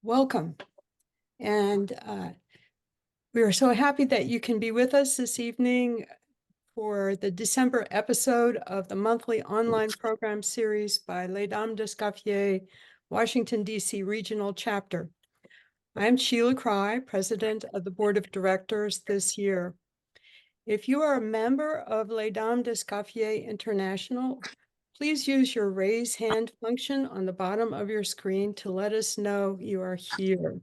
Welcome. And we are so happy that you can be with us this evening for the December episode of the monthly online program series by Les Dames d'Escoffier, Washington, D.C. Regional Chapter. I'm Sheila Cry, President of the Board of Directors this year. If you are a member of Les Dames d'Escoffier International, please use your raise hand function on the bottom of your screen to let us know you are here.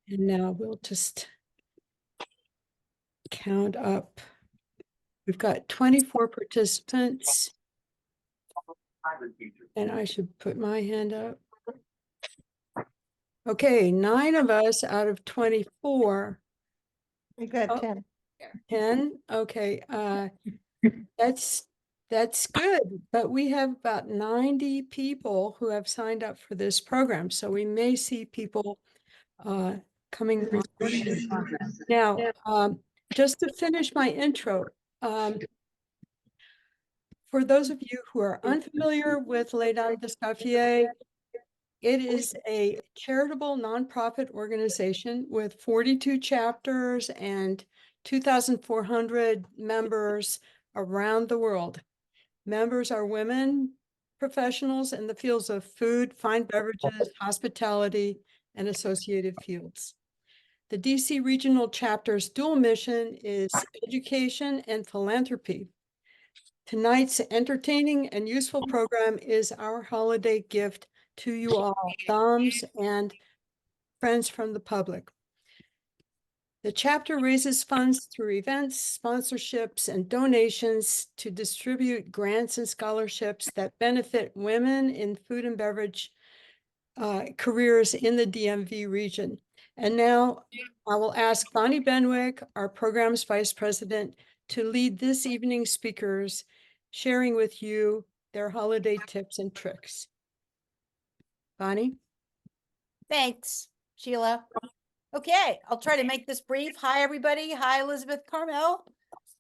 And now we'll just count up. We've got 24 participants. And I should put my hand up. Okay, 9 of us out of 24. We got 10. 10. Okay, that's good. But we have about 90 people who have signed up for this program. So we may see people coming on. Now, just to finish my intro, for those of you who are unfamiliar with Les Dames d'Escoffier, it is a charitable nonprofit organization with 42 chapters and 2,400 members around the world. Members are women professionals in the fields of food, fine beverages, hospitality, and associated fields. The DC Regional Chapter's dual mission is education and philanthropy. Tonight's entertaining and useful program is our holiday gift to you all, dames and friends from the public. The chapter raises funds through events, sponsorships, and donations to distribute grants and scholarships that benefit women in food and beverage careers in the DMV region. And now I will ask Bonnie Benwick, our program's vice president, to lead this evening's speakers, sharing with you their holiday tips and tricks. Bonnie? Thanks, Sheila. Okay, I'll try to make this brief. Hi, everybody. Hi, Elizabeth Carmel.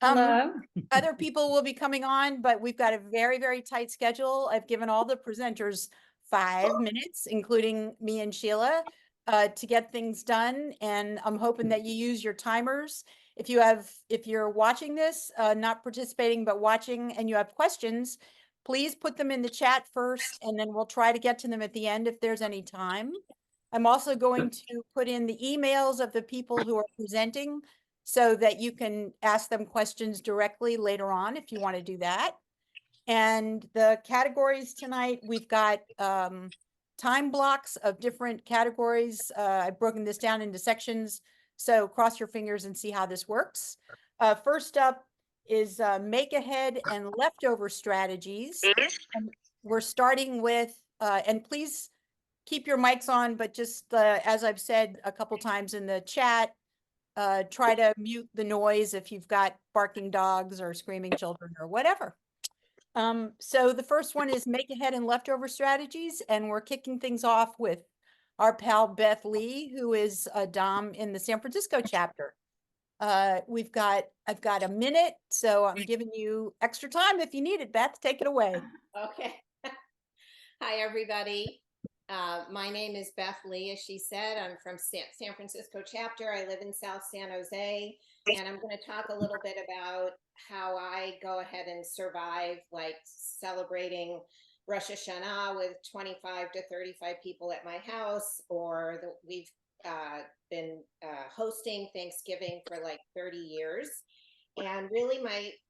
Hello. Other people will be coming on, but we've got a very, very tight schedule. I've given all the presenters 5 minutes, including me and Sheila, to get things done. And I'm hoping that you use your timers. If you're watching this, not participating, but watching, and you have questions, please put them in the chat first, and then we'll try to get to them at the end if there's any time. I'm also going to put in the emails of the people who are presenting so that you can ask them questions directly later on if you want to do that. And the categories tonight, we've got time blocks of different categories. I've broken this down into sections, so cross your fingers and see how this works. First up is make ahead and leftover strategies. And we're starting with, and please keep your mics on, but just as I've said a couple times in the chat, try to mute the noise if you've got barking dogs or screaming children or whatever. So the first one is make ahead and leftover strategies, and we're kicking things off with our pal Beth Lee, who is a dom in the San Francisco chapter. I've got a minute, so I'm giving you extra time if you need it. Beth, take it away. Okay. Hi, everybody. My name is Beth Lee, as she said. I'm from San Francisco chapter. I live in South San Jose, and I'm going to talk a little bit about how I go ahead and survive, like celebrating Rosh Hashanah with 25 to 35 people at my house, or we've been hosting Thanksgiving for like 30 years. And really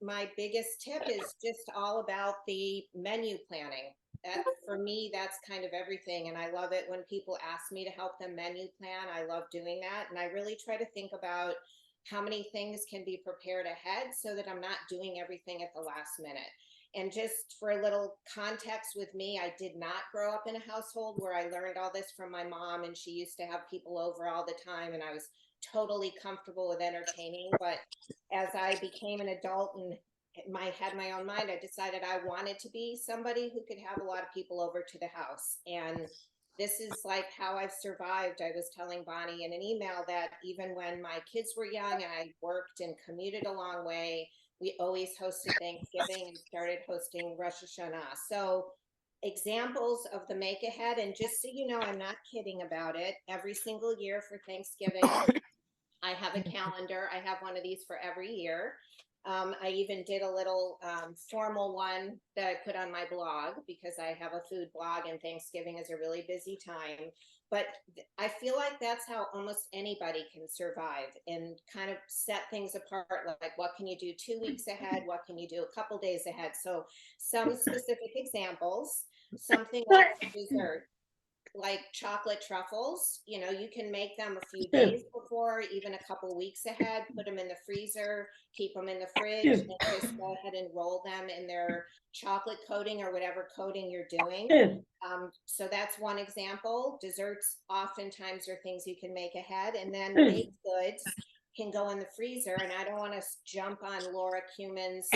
my biggest tip is just all about the menu planning. For me, that's kind of everything. And I love it when people ask me to help them menu plan. I love doing that. And I really try to think about how many things can be prepared ahead so that I'm not doing everything at the last minute. And just for a little context with me, I did not grow up in a household where I learned all this from my mom, and she used to have people over all the time, and I was totally comfortable with entertaining. But as I became an adult and had my own mind, I decided I wanted to be somebody who could have a lot of people over to the house. And this is like how I've survived. I was telling Bonnie in an email that even when my kids were young and I worked and commuted a long way, we always hosted Thanksgiving and started hosting Rosh Hashanah. So examples of the make ahead. And just so you know, I'm not kidding about it. Every single year for Thanksgiving, I have a calendar. I have one of these for every year. I even did a little formal one that I put on my blog because I have a food blog and Thanksgiving is a really busy time. But I feel like that's how almost anybody can survive and kind of set things apart. Like, what can you do 2 weeks ahead? What can you do a couple days ahead? So some specific examples, something like dessert, like chocolate truffles, you know, you can make them a few days before, even a couple weeks ahead, put them in the freezer, keep them in the fridge, and just go ahead and roll them in their chocolate coating or whatever coating you're doing. So that's one example. Desserts oftentimes are things you can make ahead, and then baked goods can go in the freezer. And I don't want to jump on Laura Cuman's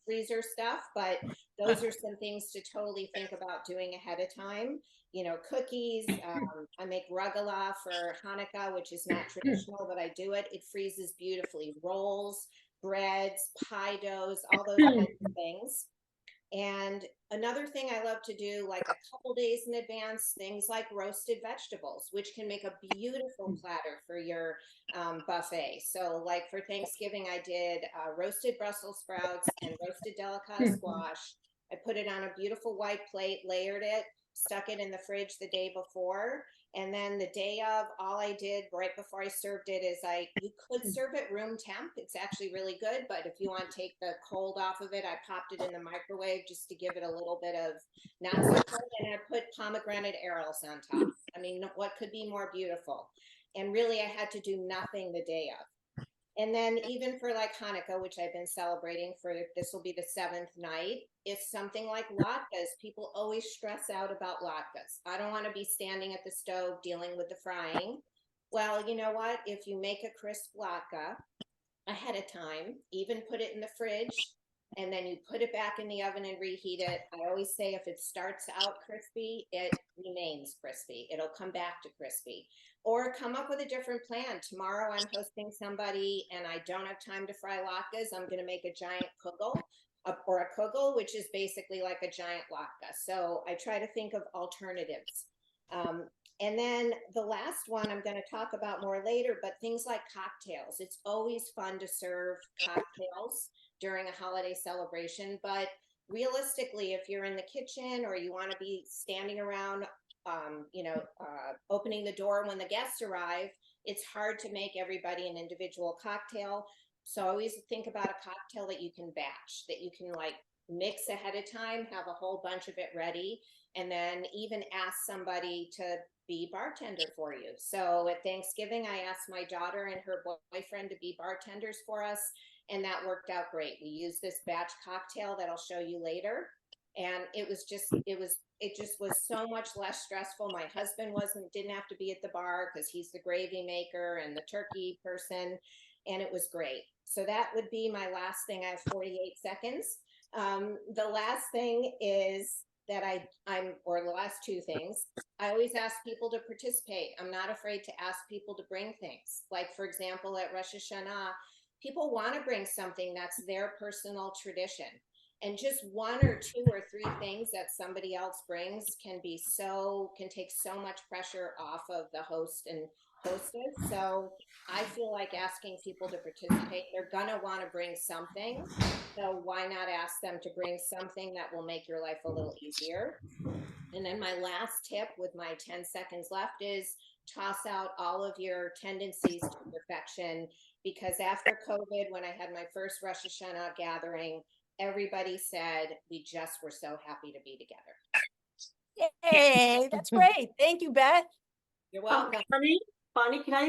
freezer stuff, but those are some things to totally think about doing ahead of time. You know, cookies. I make rugala for Hanukkah, which is not traditional, but I do it. It freezes beautifully. Rolls, breads, pie doughs, all those kinds of things. And another thing I love to do, like a couple days in advance, things like roasted vegetables, which can make a beautiful platter for your buffet. So like for Thanksgiving, I did roasted Brussels sprouts and roasted delicata squash. I put it on a beautiful white plate, layered it, stuck it in the fridge the day before. And then the day of, all I did right before I served it is you could serve it room temp. It's actually really good. But if you want to take the cold off of it, I popped it in the microwave just to give it a little bit of not so cold. And I put pomegranate arils on top. I mean, what could be more beautiful? And really, I had to do nothing the day of. And then even for like Hanukkah, which I've been celebrating for, this will be the 7th night, if something like latkes, people always stress out about latkes. I don't want to be standing at the stove dealing with the frying. Well, you know what? If you make a crisp latke ahead of time, even put it in the fridge, and then you put it back in the oven and reheat it. I always say if it starts out crispy, it remains crispy. It'll come back to crispy. Or come up with a different plan. Tomorrow I'm hosting somebody and I don't have time to fry latkes. I'm going to make a giant kugel or a kugel, which is basically like a giant latke. So I try to think of alternatives. And then the last one I'm going to talk about more later, but things like cocktails. It's always fun to serve cocktails during a holiday celebration. But realistically, if you're in the kitchen or you want to be standing around, opening the door when the guests arrive, it's hard to make everybody an individual cocktail. So I always think about a cocktail that you can batch, that you can like mix ahead of time, have a whole bunch of it ready, and then even ask somebody to be bartender for you. So at Thanksgiving, I asked my daughter and her boyfriend to be bartenders for us, and that worked out great. We used this batch cocktail that I'll show you later, and it just was so much less stressful. My husband didn't have to be at the bar because he's the gravy maker and the turkey person, and it was great. So that would be my last thing. I have 48 seconds. The last thing is that the last two things, I always ask people to participate. I'm not afraid to ask people to bring things. Like, for example, at Rosh Hashanah, people want to bring something that's their personal tradition. And just one or two or three things that somebody else brings can take so much pressure off of the host and hostess. So I feel like asking people to participate, they're gonna want to bring something. So why not ask them to bring something that will make your life a little easier? And then my last tip with my 10 seconds left is toss out all of your tendencies to perfection, because after COVID, when I had my first Rosh Hashanah gathering, everybody said we just were so happy to be together. Yay, that's great. Thank you, Beth. You're welcome. Bonnie, can I,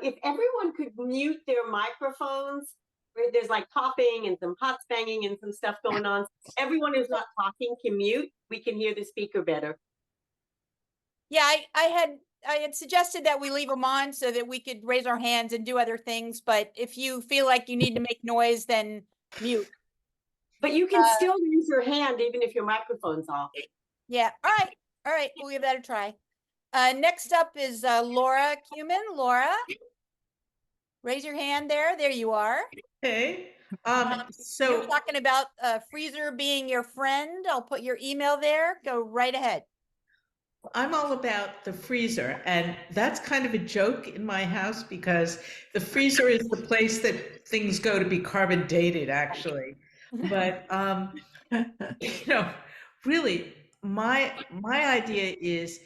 if everyone could mute their microphones, right, there's like popping and some pots banging and some stuff going on. Everyone who's not talking can mute. We can hear the speaker better. Yeah, I had suggested that we leave them on so that we could raise our hands and do other things. But if you feel like you need to make noise, then mute. But you can still use your hand even if your microphone's off. Yeah. All right. We'll give that a try. Next up is Laura Cuman. Laura, raise your hand there. There you are. Hey, You're So talking about a freezer being your friend. I'll put your email there. Go right ahead. I'm all about the freezer, and that's kind of a joke in my house because the freezer is the place that things go to be carbon dated, actually. But you know, really, my idea is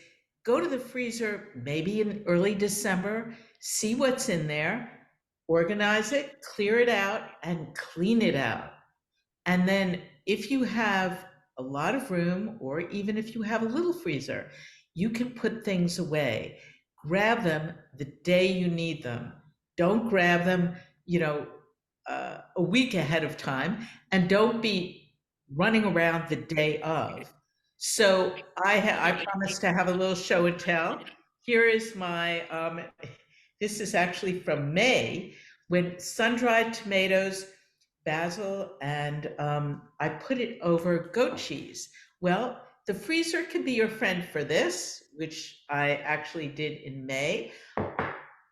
go to the freezer maybe in early December, see what's in there, organize it, clear it out, and clean it out. And then if you have a lot of room, or even if you have a little freezer, you can put things away. Grab them the day you need them. Don't grab them, a week ahead of time, and don't be running around the day of. So I promised to have a little show and tell. Here is my, this is actually from May, when sun-dried tomatoes, basil, and I put it over goat cheese. Well, the freezer can be your friend for this, which I actually did in May,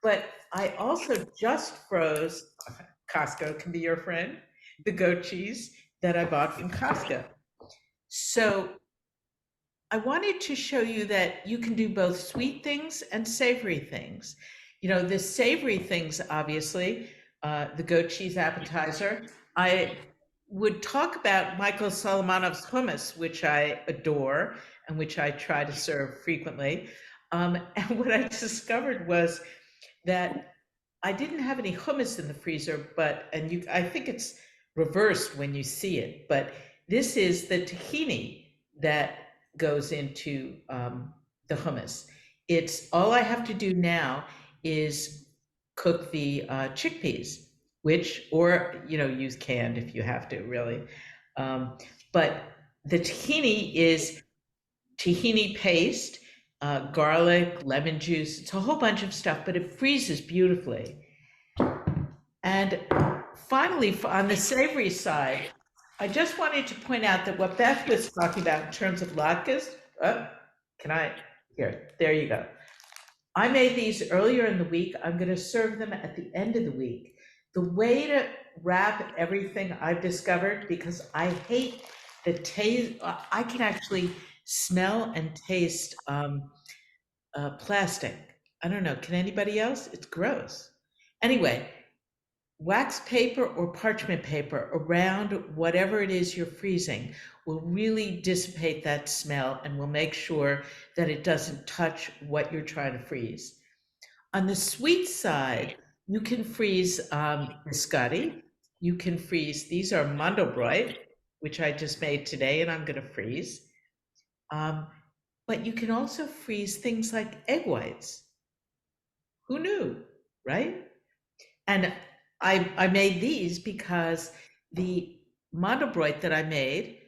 but I also just froze, Costco can be your friend, the goat cheese that I bought from Costco. So I wanted to show you that you can do both sweet things and savory things. The savory things, obviously, the goat cheese appetizer. I would talk about Michael Solomonov's hummus, which I adore and which I try to serve frequently. And what I discovered was that I didn't have any hummus in the freezer, I think it's reversed when you see it, but this is the tahini that goes into the hummus. It's all I have to do now is cook the chickpeas, or use canned if you have to, really. But the tahini is tahini paste, garlic, lemon juice. It's a whole bunch of stuff, but it freezes beautifully. And finally, on the savory side, I just wanted to point out that what Beth was talking about in terms of latkes, there you go. I made these earlier in the week. I'm going to serve them at the end of the week. The way to wrap everything I've discovered, because I hate the taste, I can actually smell and taste plastic. I don't know. Can anybody else? It's gross. Anyway, wax paper or parchment paper around whatever it is you're freezing will really dissipate that smell and will make sure that it doesn't touch what you're trying to freeze. On the sweet side, you can freeze biscotti. You can freeze, these are Mandelbrot, which I just made today and I'm going to freeze. But you can also freeze things like egg whites. Who knew, right? And I made these because the Mandelbrot that I made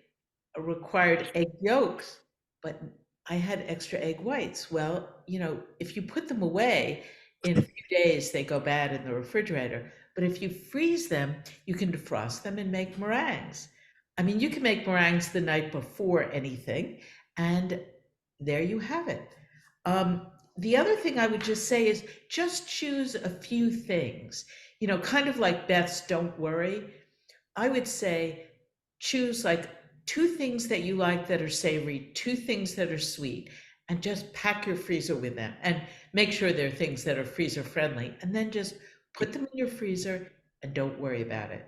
required egg yolks, but I had extra egg whites. Well, if you put them away, in a few days, they go bad in the refrigerator. But if you freeze them, you can defrost them and make meringues. I mean, you can make meringues the night before anything, and there you have it. The other thing I would just say is just choose a few things, kind of like Beth's don't worry. I would say choose like 2 things that you like that are savory, 2 things that are sweet, and just pack your freezer with them and make sure they're things that are freezer friendly, and then just put them in your freezer and don't worry about it.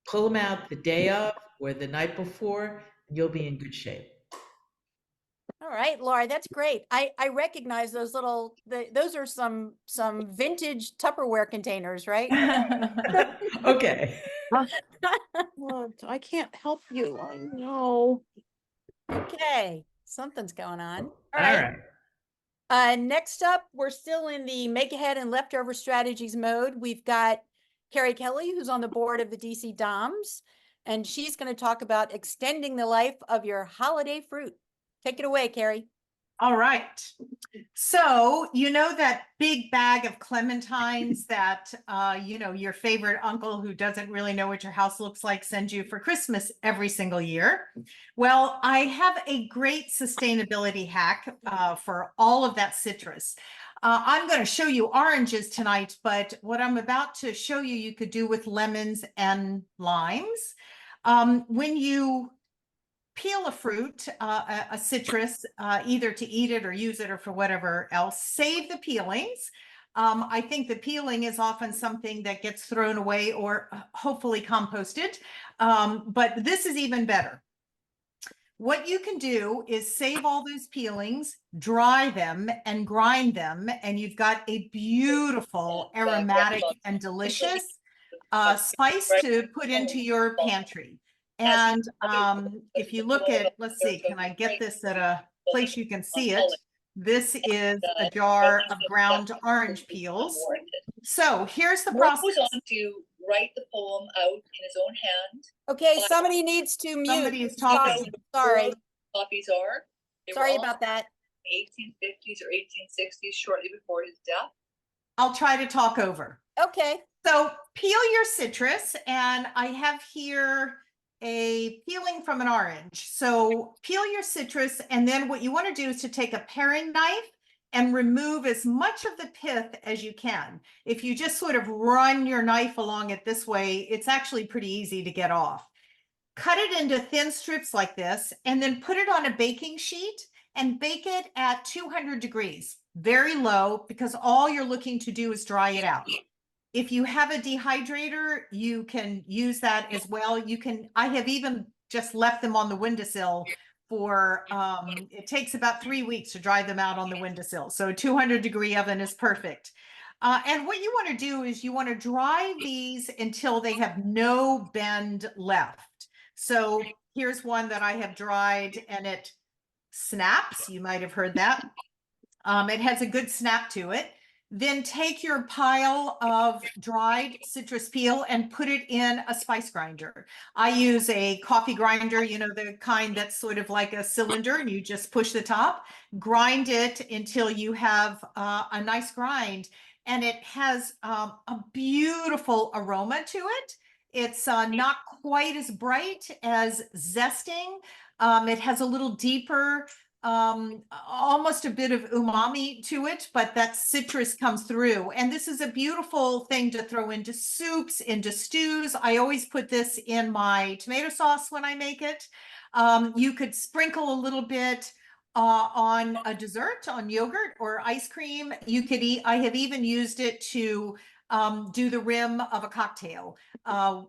Pull them out the day of or the night before, and you'll be in good shape. All right, Laura, that's great. I recognize those those are some vintage Tupperware containers, right? Okay. Well, I can't help you. I know. Okay, something's going on. All All right. right. Next up, we're still in the make ahead and leftover strategies mode. We've got Carrie Kelly, who's on the board of the DC DOMS, and she's going to talk about extending the life of your holiday fruit. Take it away, Carrie. All right. So, that big bag of clementines that, your favorite uncle who doesn't really know what your house looks like sends you for Christmas every single year. Well, I have a great sustainability hack for all of that citrus. I'm going to show you oranges tonight, but what I'm about to show you, you could do with lemons and limes. When you peel a fruit, a citrus, either to eat it or use it or for whatever else, save the peelings. I think the peeling is often something that gets thrown away or hopefully composted, but this is even better. What you can do is save all those peelings, dry them, and grind them, and you've got a beautiful, aromatic, and delicious spice to put into your pantry. And if you look at, let's see, can I get this at a place you can see it? This is a jar of ground orange peels. So here's the process. Goes on to write the poem out in his own hand. Okay, somebody needs to mute. Somebody is talking. Sorry. Copies are. They were Sorry all about that. in the 1850s or 1860s, shortly before his death. I'll try to talk over. Okay. So peel your citrus, and I have here a peeling from an orange. So peel your citrus, and then what you want to do is to take a paring knife and remove as much of the pith as you can. If you just sort of run your knife along it this way, it's actually pretty easy to get off. Cut it into thin strips like this, and then put it on a baking sheet and bake it at 200 degrees, very low, because all you're looking to do is dry it out. If you have a dehydrator, you can use that as well. You can, I have even just left them on the windowsill for, it takes about 3 weeks to dry them out on the windowsill. So a 200-degree oven is perfect. And what you want to do is you want to dry these until they have no bend left. So here's one that I have dried and it snaps. You might have heard that. It has a good snap to it. Then take your pile of dried citrus peel and put it in a spice grinder. I use a coffee grinder, you know, the kind that's sort of like a cylinder and you just push the top, grind it until you have a nice grind. And it has a beautiful aroma to it. It's not quite as bright as zesting. It has a little deeper, almost a bit of umami to it, but that citrus comes through. And this is a beautiful thing to throw into soups, into stews. I always put this in my tomato sauce when I make it. You could sprinkle a little bit on a dessert, on yogurt or ice cream. You could eat, I have even used it to do the rim of a cocktail.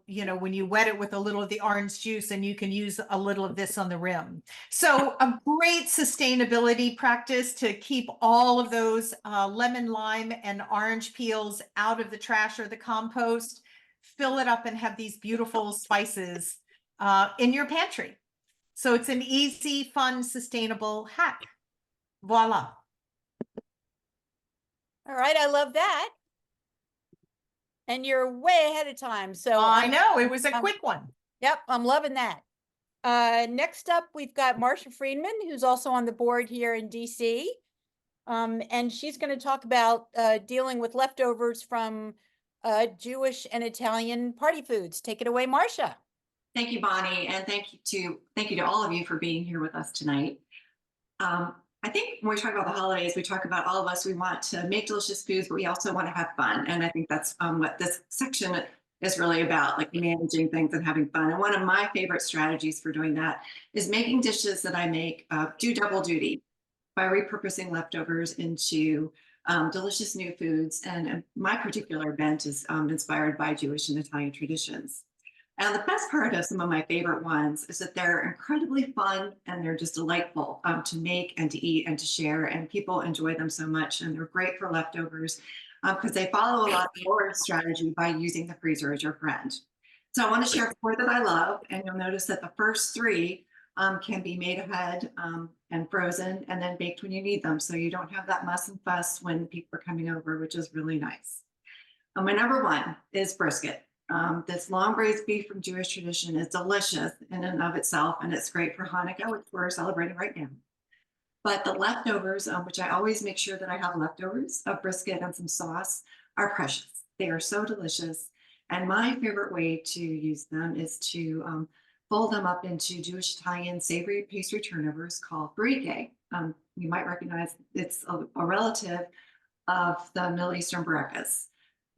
You know, when you wet it with a little of the orange juice, and you can use a little of this on the rim. So a great sustainability practice to keep all of those lemon, lime, and orange peels out of the trash or the compost. Fill it up and have these beautiful spices in your pantry. So it's an easy, fun, sustainable hack. Voila. All right. I love that. And you're way ahead of time. So I know it was a quick one. Yep, I'm loving that. Next up, we've got Marsha Friedman, who's also on the board here in DC. And she's going to talk about dealing with leftovers from Jewish and Italian party foods. Take it away, Marsha. Thank you, Bonnie, and thank you to all of you for being here with us tonight. I think when we talk about the holidays, we talk about all of us, we want to make delicious foods, but we also want to have fun. And I think that's what this section is really about, like managing things and having fun. And one of my favorite strategies for doing that is making dishes that I make do double duty by repurposing leftovers into delicious new foods. And my particular bent is inspired by Jewish and Italian traditions. And the best part of some of my favorite ones is that they're incredibly fun and they're just delightful to make and to eat and to share. And people enjoy them so much, and they're great for leftovers because they follow a lot of your strategy by using the freezer as your friend. So I want to share 4 that I love, and you'll notice that the first 3 can be made ahead and frozen and then baked when you need them. So you don't have that muss and fuss when people are coming over, which is really nice. My number 1 is brisket. This long braised beef from Jewish tradition is delicious in and of itself, and it's great for Hanukkah, which we're celebrating right now. But the leftovers, which I always make sure that I have leftovers of brisket and some sauce, are precious. They are so delicious. And my favorite way to use them is to fold them up into Jewish Italian savory pastry turnovers called burrike. You might recognize it's a relative of the Middle Eastern barekas.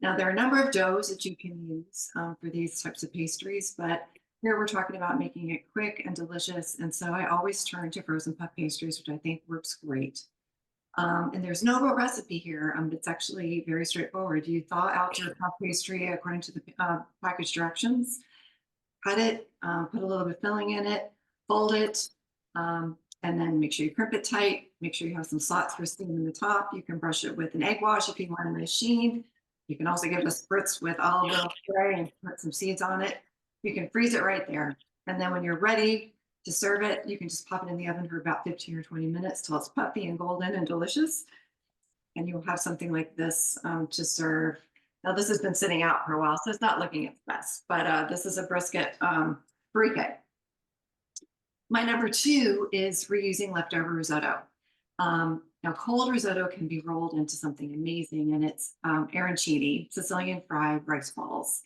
Now, there are a number of doughs that you can use for these types of pastries, but here we're talking about making it quick and delicious. And so I always turn to frozen puff pastries, which I think works great. And there's no real recipe here. It's actually very straightforward. You thaw out your puff pastry according to the package directions, cut it, put a little bit of filling in it, fold it, and then make sure you crimp it tight. Make sure you have some slots for steam in the top. You can brush it with an egg wash if you want a nice sheen. You can also give it a spritz with olive oil spray and put some seeds on it. You can freeze it right there. And then when you're ready to serve it, you can just pop it in the oven for about 15 or 20 minutes till it's puffy and golden and delicious. And you'll have something like this to serve. Now, this has been sitting out for a while, so it's not looking its best, but this is a brisket brie. My number 2 is reusing leftover risotto. Now, cold risotto can be rolled into something amazing, and it's arancini, Sicilian fried rice balls.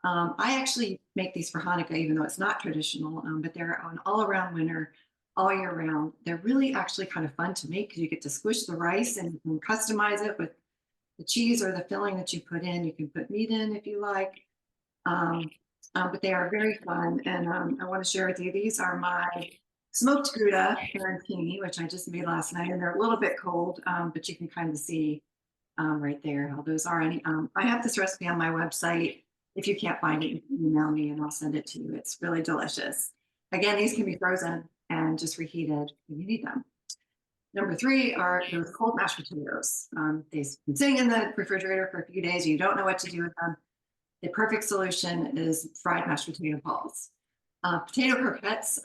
I actually make these for Hanukkah, even though it's not traditional, but they're an all-around winner, all year round. They're really actually kind of fun to make because you get to squish the rice and you can customize it with the cheese or the filling that you put in. You can put meat in if you like, but they are very fun. And I want to share with you, these are my smoked Gouda arancini, which I just made last night, and they're a little bit cold, but you can kind of see right there how those are. And I have this recipe on my website. If you can't find it, you can email me and I'll send it to you. It's really delicious. Again, these can be frozen and just reheated when you need them. Number 3 are those cold mashed potatoes. They've been sitting in the refrigerator for a few days. You don't know what to do with them. The perfect solution is fried mashed potato balls. Potato croquettes,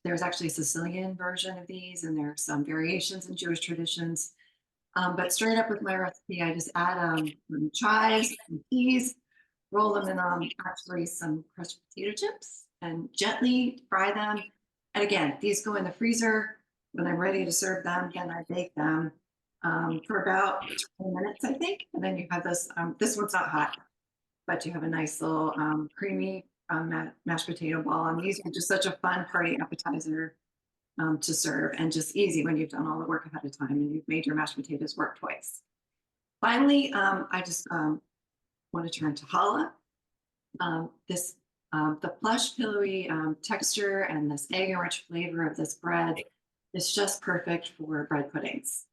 there's actually a Sicilian version of these, and there's some variations in Jewish traditions. But straight up with my recipe, I just add some chives and peas, roll them in actually some crushed potato chips, and gently fry them. And again, these go in the freezer. When I'm ready to serve them, then I bake them for about 20 minutes, I think. And then you have this, this one's not hot, but you have a nice little creamy mashed potato ball. And these are just such a fun party appetizer to serve, and just easy when you've done all the work ahead of time and you've made your mashed potatoes work twice. Finally, I just want to turn to challah. The plush, pillowy texture and this egg-rich flavor of this bread is just perfect for bread puddings.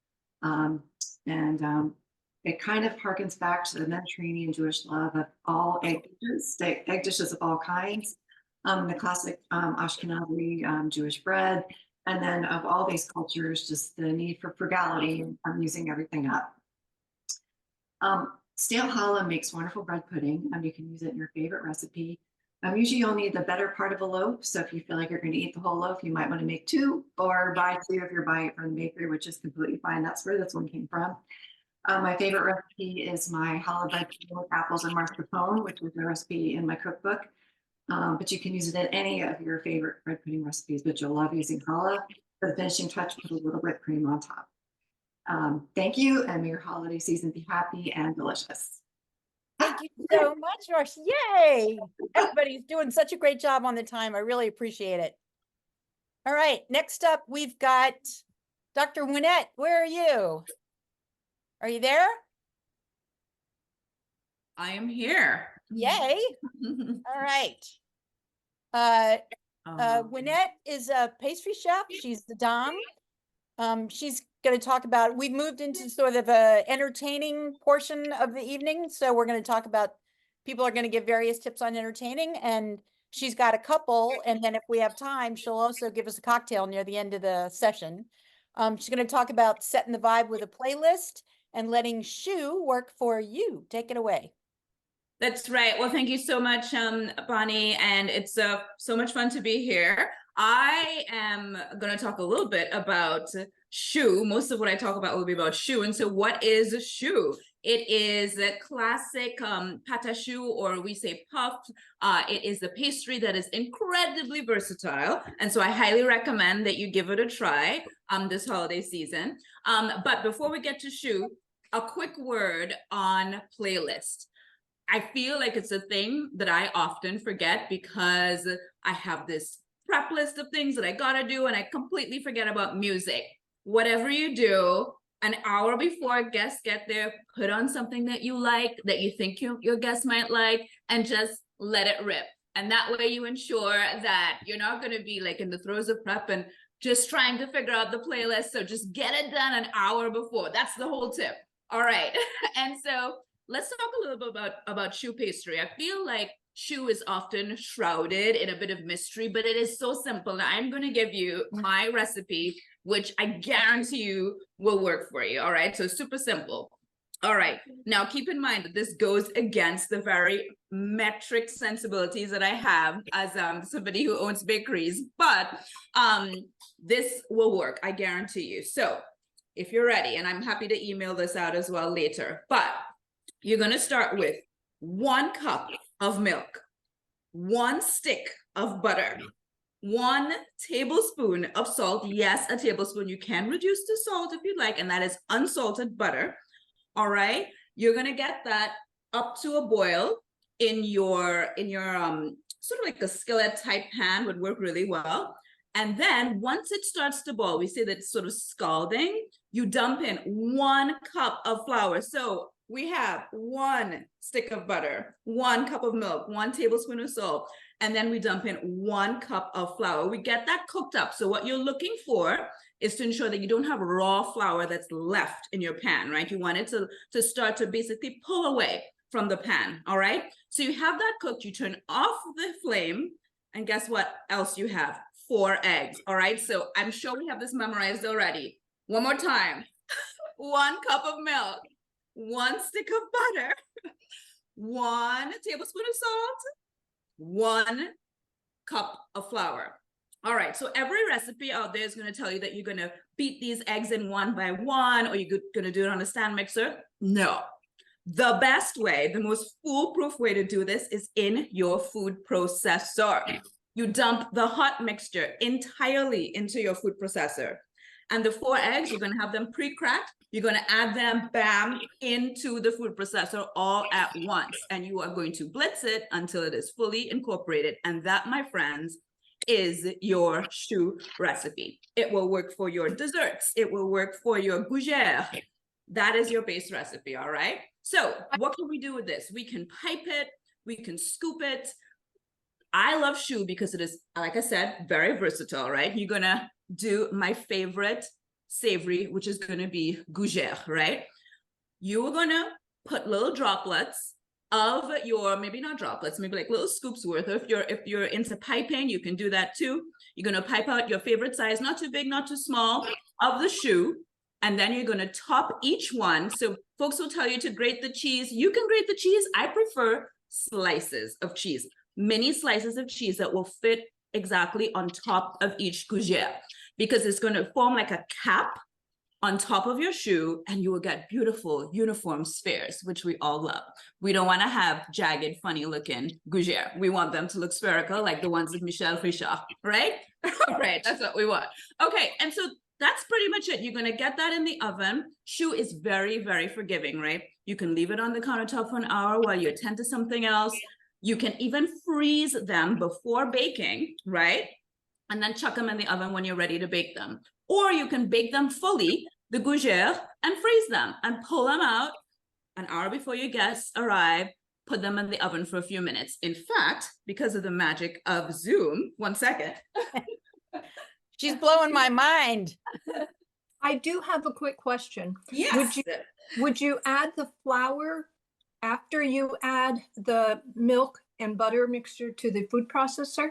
It kind of harkens back to the Mediterranean Jewish love of all egg dishes of all kinds, the classic Ashkenazi Jewish bread, and then of all these cultures, just the need for frugality and using everything up. Stale challah makes wonderful bread pudding. You can use it in your favorite recipe. Usually you'll need the better part of a loaf. So if you feel like you're going to eat the whole loaf, you might want to make 2 or buy 2 if you're buying it from the bakery, which is completely fine. That's where this one came from. My favorite recipe is my challah bread with apples and mascarpone, which is a recipe in my cookbook. But you can use it in any of your favorite bread pudding recipes, but you'll love using challah. For the finishing touch, put a little whipped cream on top. Thank you, and may your holiday season be happy and delicious. Thank you so much, Rosh. Yay! Everybody's doing such a great job on the time. I really appreciate it. All right, next up, we've got Dr. Winnett. Where are you? Are you there? I am here. Yay! All right. Winnett is a pastry chef. She's the dom. She's going to talk about, we've moved into sort of a entertaining portion of the evening. So we're going to talk about, people are going to give various tips on entertaining, and she's got a couple. And then if we have time, she'll also give us a cocktail near the end of the session. She's going to talk about setting the vibe with a playlist and letting Shu work for you. Take it away. That's right. Well, thank you so much, Bonnie. And it's so much fun to be here. I am going to talk a little bit about Shu. Most of what I talk about will be about Shu. And so what is a Shu? It is a classic pâte à choux, or we say puffed. It is a pastry that is incredibly versatile. And so I highly recommend that you give it a try this holiday season. But before we get to Shu, a quick word on playlist. I feel like it's a thing that I often forget because I have this prep list of things that I gotta do, and I completely forget about music. Whatever you do, An hour before guests get there, put on something that you like, that you think your guests might like, and just let it rip. And that way you ensure that you're not going to be like in the throes of prep and just trying to figure out the playlist. So just get it done an hour before. That's the whole tip. All right. And so let's talk a little bit about choux pastry. I feel like choux is often shrouded in a bit of mystery, but it is so simple. Now I'm going to give you my recipe, which I guarantee you will work for you. All right. So super simple. All right. Now keep in mind that this goes against the very metric sensibilities that I have as somebody who owns bakeries, but this will work. I guarantee you. So if you're ready, and I'm happy to email this out as well later, but you're going to start with 1 cup of milk, 1 stick of butter, 1 tablespoon of salt. Yes, a tablespoon. You can reduce the salt if you'd like, and that is unsalted butter. All right, you're gonna get that up to a boil in your sort of like a skillet type pan would work really well. And then once it starts to boil, we say that it's sort of scalding, you dump in 1 cup of flour. So we have 1 stick of butter, 1 cup of milk, 1 tablespoon of salt, and then we dump in 1 cup of flour. We get that cooked up. So what you're looking for is to ensure that you don't have raw flour that's left in your pan, right? You want it to start to basically pull away from the pan, all right? So you have that cooked, you turn off the flame, and guess what else you have? 4 eggs, all right? So I'm sure we have this memorized already. One more time. 1 cup of milk, 1 stick of butter, 1 tablespoon of salt, 1 cup of flour. All right, so every recipe out there is going to tell you that you're going to beat these eggs in 1 by 1, or you're going to do it on a stand mixer. No. The best way, the most foolproof way to do this is in your food processor. You dump the hot mixture entirely into your food processor. And the 4 eggs, you're going to have them pre-cracked. You're going to add them, bam, into the food processor all at once. And you are going to blitz it until it is fully incorporated. And that, my friends, is your choux recipe. It will work for your desserts. It will work for your gougère. That is your base recipe, all right? So what can we do with this? We can pipe it. We can scoop it. I love choux because it is, like I said, very versatile, right? You're going to do my favorite savory, which is going to be gougère, right? You are going to put little droplets of your, maybe not droplets, maybe like little scoops worth. If you're into piping, you can do that too. You're going to pipe out your favorite size, not too big, not too small, of the choux. And then you're going to top each one. So folks will tell you to grate the cheese. You can grate the cheese. I prefer slices of cheese, mini slices of cheese that will fit exactly on top of each gougère, because it's going to form like a cap on top of your choux, and you will get beautiful uniform spheres, which we all love. We don't want to have jagged, funny looking gougère. We want them to look spherical, like the ones of Michel Richard, right? Right, that's what we want. Okay, and so that's pretty much it. You're going to get that in the oven. Choux is very, very forgiving, right? You can leave it on the countertop for an hour while you attend to something else. You can even freeze them before baking, right? And then chuck them in the oven when you're ready to bake them. Or you can bake them fully, the gougère, and freeze them and pull them out an hour before your guests arrive, put them in the oven for a few minutes. In fact, because of the magic of Zoom, 1 second. She's blowing my mind. I do have a quick question. Yes. Would you add the flour after you add the milk and butter mixture to the food processor?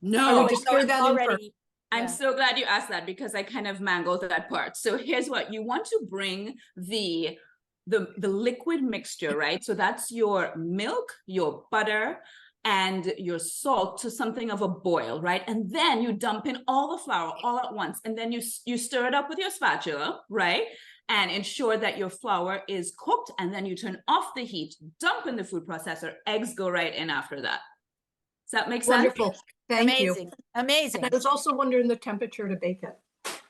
No, would you stir that in first? I'm so glad you asked that, because I kind of mangled that part. So here's what you want to bring: the liquid mixture, right? So that's your milk, your butter, and your salt to something of a boil, right? And then you dump in all the flour all at once, and then you stir it up with your spatula, right? And ensure that your flour is cooked, and then you turn off the heat, dump in the food processor, eggs go right in after that. Does that make sense? Wonderful. Thank you. Amazing. And I was also wondering the temperature to bake it.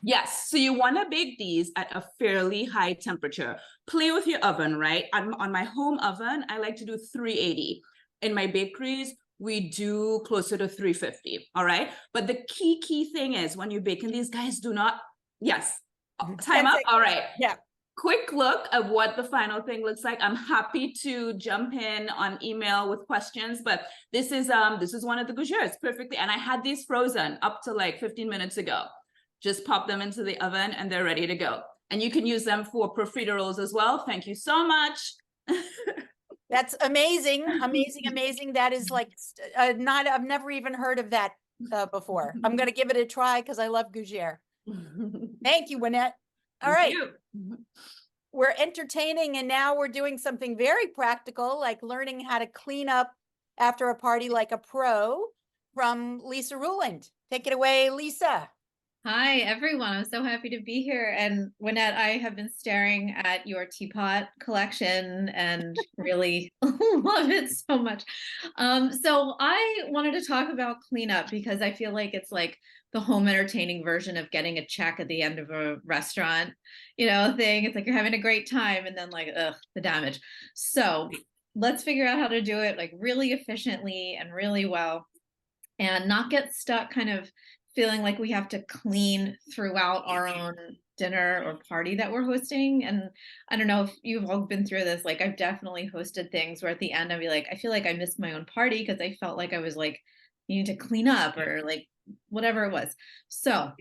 Yes, so you want to bake these at a fairly high temperature. Play with your oven, right? On my home oven, I like to do 380. In my bakeries, we do closer to 350, all right? But the key thing is, when you're baking these, guys, do not, yes, Time 10 up? seconds. All right. Yeah. Quick look of what the final thing looks like. I'm happy to jump in on email with questions, but this is one of the gougères perfectly. And I had these frozen up to like 15 minutes ago. Just pop them into the oven and they're ready to go. And you can use them for profiteroles as well. Thank you so much. That's amazing. Amazing. That is like I've never even heard of that before. I'm going to give it a try because I love gougère. Thank you, Wynette. All right. Thank you. We're entertaining and now we're doing something very practical, like learning how to clean up after a party like a pro from Lisa Ruland. Take it away, Lisa. Hi, everyone. I'm so happy to be here. And Wynette, I have been staring at your teapot collection and really love it so much. So I wanted to talk about cleanup because I feel like it's like the home entertaining version of getting a check at the end of a restaurant, thing. It's like you're having a great time and then like, ugh, the damage. So let's figure out how to do it like really efficiently and really well and not get stuck kind of feeling like we have to clean throughout our own dinner or party that we're hosting. And I don't know if you've all been through this, like I've definitely hosted things where at the end I'd be like, I feel like I missed my own party because I felt like I was like needing to clean up or like whatever it was. So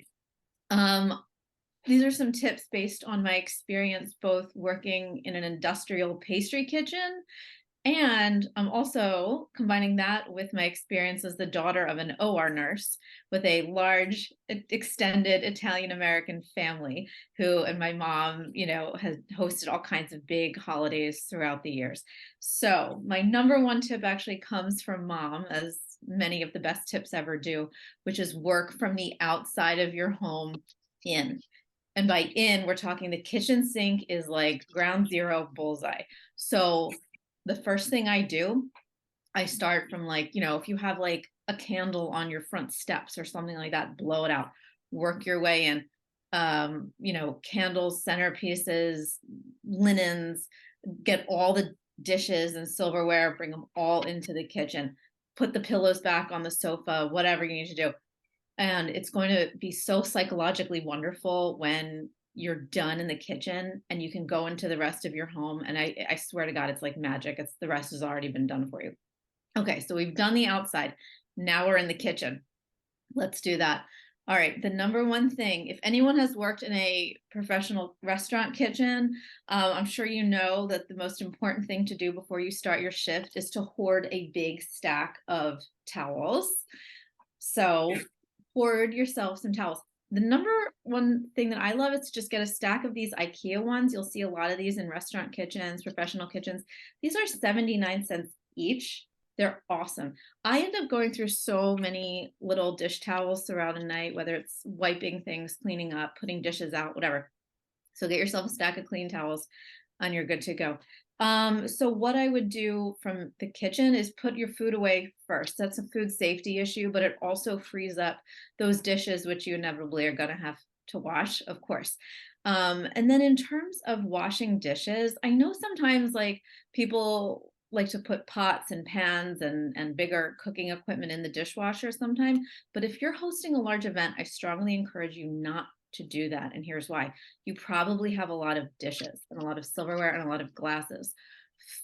these are some tips based on my experience both working in an industrial pastry kitchen and I'm also combining that with my experience as the daughter of an OR nurse with a large extended Italian-American family and my mom, has hosted all kinds of big holidays throughout the years. So my number one tip actually comes from mom, as many of the best tips ever do, which is work from the outside of your home in. And by in, we're talking the kitchen sink is like ground zero bullseye. So the first thing I do, I start from like, if you have like a candle on your front steps or something like that, blow it out, work your way in, candles, centerpieces, linens, get all the dishes and silverware, bring them all into the kitchen, put the pillows back on the sofa, whatever you need to do. And it's going to be so psychologically wonderful when you're done in the kitchen and you can go into the rest of your home. And I swear to God, it's like magic. The rest has already been done for you. Okay, so we've done the outside. Now we're in the kitchen. Let's do that. All right, the number one thing, if anyone has worked in a professional restaurant kitchen, I'm sure you know that the most important thing to do before you start your shift is to hoard a big stack of towels. So hoard yourself some towels. The number one thing that I love is to just get a stack of these IKEA ones. You'll see a lot of these in restaurant kitchens, professional kitchens. These are 79 cents each. They're awesome. I end up going through so many little dish towels throughout a night, whether it's wiping things, cleaning up, putting dishes out, whatever. So get yourself a stack of clean towels and you're good to go. So what I would do from the kitchen is put your food away first. That's a food safety issue, but it also frees up those dishes, which you inevitably are going to have to wash, of course. And then in terms of washing dishes, I know sometimes like people like to put pots and pans and bigger cooking equipment in the dishwasher sometime. But if you're hosting a large event, I strongly encourage you not to do that. And here's why. You probably have a lot of dishes and a lot of silverware and a lot of glasses.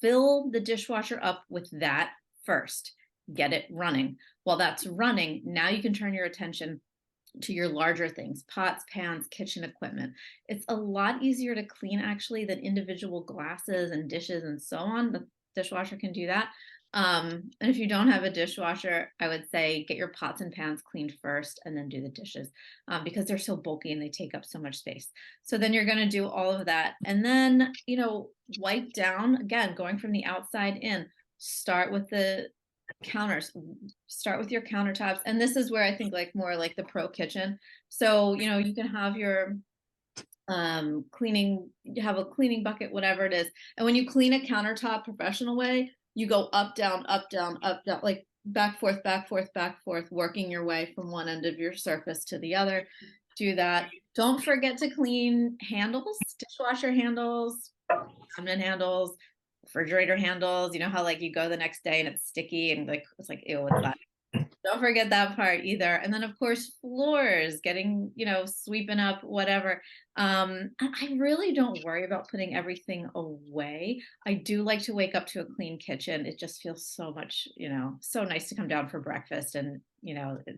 Fill the dishwasher up with that first. Get it running. While that's running, now you can turn your attention to your larger things, pots, pans, kitchen equipment. It's a lot easier to clean actually than individual glasses and dishes and so on. The dishwasher can do that. And if you don't have a dishwasher, I would say get your pots and pans cleaned first and then do the dishes because they're so bulky and they take up so much space. So then you're going to do all of that. And then, wipe down, again, going from the outside in, start with the counters, start with your countertops. And this is where I think like more like the pro kitchen. So, you can have your cleaning, you have a cleaning bucket, whatever it is. And when you clean a countertop professional way, you go up, down, like back, forth, working your way from one end of your surface to the other. Do that. Don't forget to clean handles, dishwasher handles, cabinet handles, refrigerator handles. You know how like you go the next day and it's sticky and like, it's like, ew, what's that? Don't forget that part either. And then of course floors, getting, sweeping up, whatever. I really don't worry about putting everything away. I do like to wake up to a clean kitchen. It just feels so much, so nice to come down for breakfast and,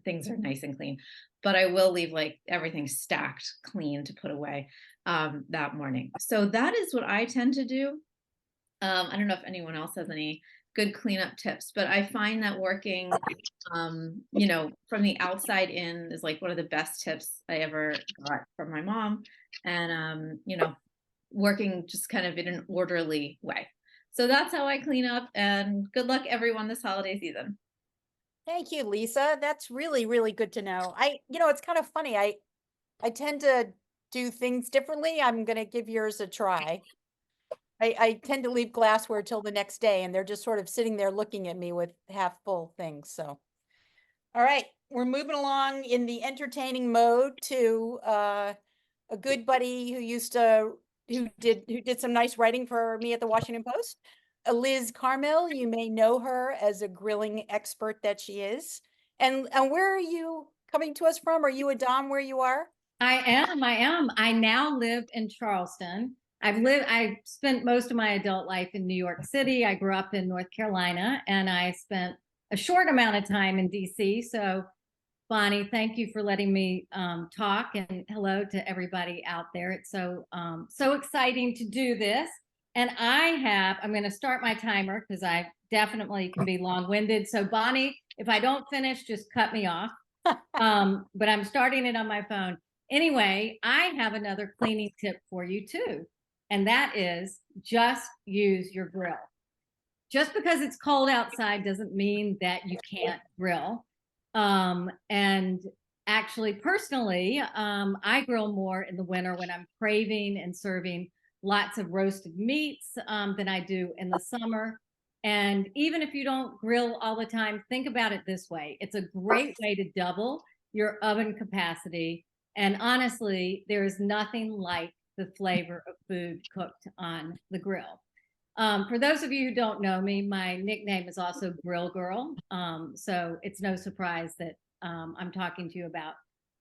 things are nice and clean. But I will leave like everything stacked clean to put away that morning. So that is what I tend to do. I don't know if anyone else has any good cleanup tips, but I find that working, from the outside in is like one of the best tips I ever got from my mom. And, working just kind of in an orderly way. So that's how I clean up, and good luck everyone this holiday season. Thank you, Lisa. That's really, really good to know. It's kind of funny. I tend to do things differently. I'm going to give yours a try. I tend to leave glassware till the next day, and they're just sort of sitting there looking at me with half full things. So, all right, we're moving along in the entertaining mode to a good buddy who did some nice writing for me at the Washington Post. Liz Carmel, you may know her as a grilling expert that she is. And where are you coming to us from? Are you a Dom where you are? I am. I now live in Charleston. I spent most of my adult life in New York City. I grew up in North Carolina, and I spent a short amount of time in DC. So Bonnie, thank you for letting me talk, and hello to everybody out there. It's so exciting to do this. And I'm going to start my timer because I definitely can be long-winded. So Bonnie, if I don't finish, just cut me off. But I'm starting it on my phone. Anyway, I have another cleaning tip for you too. And that is just use your grill. Just because it's cold outside doesn't mean that you can't grill. And actually, personally, I grill more in the winter when I'm craving and serving lots of roasted meats than I do in the summer. And even if you don't grill all the time, think about it this way. It's a great way to double your oven capacity. And honestly, there is nothing like the flavor of food cooked on the grill. For those of you who don't know me, my nickname is also Grill Girl. So it's no surprise that I'm talking to you about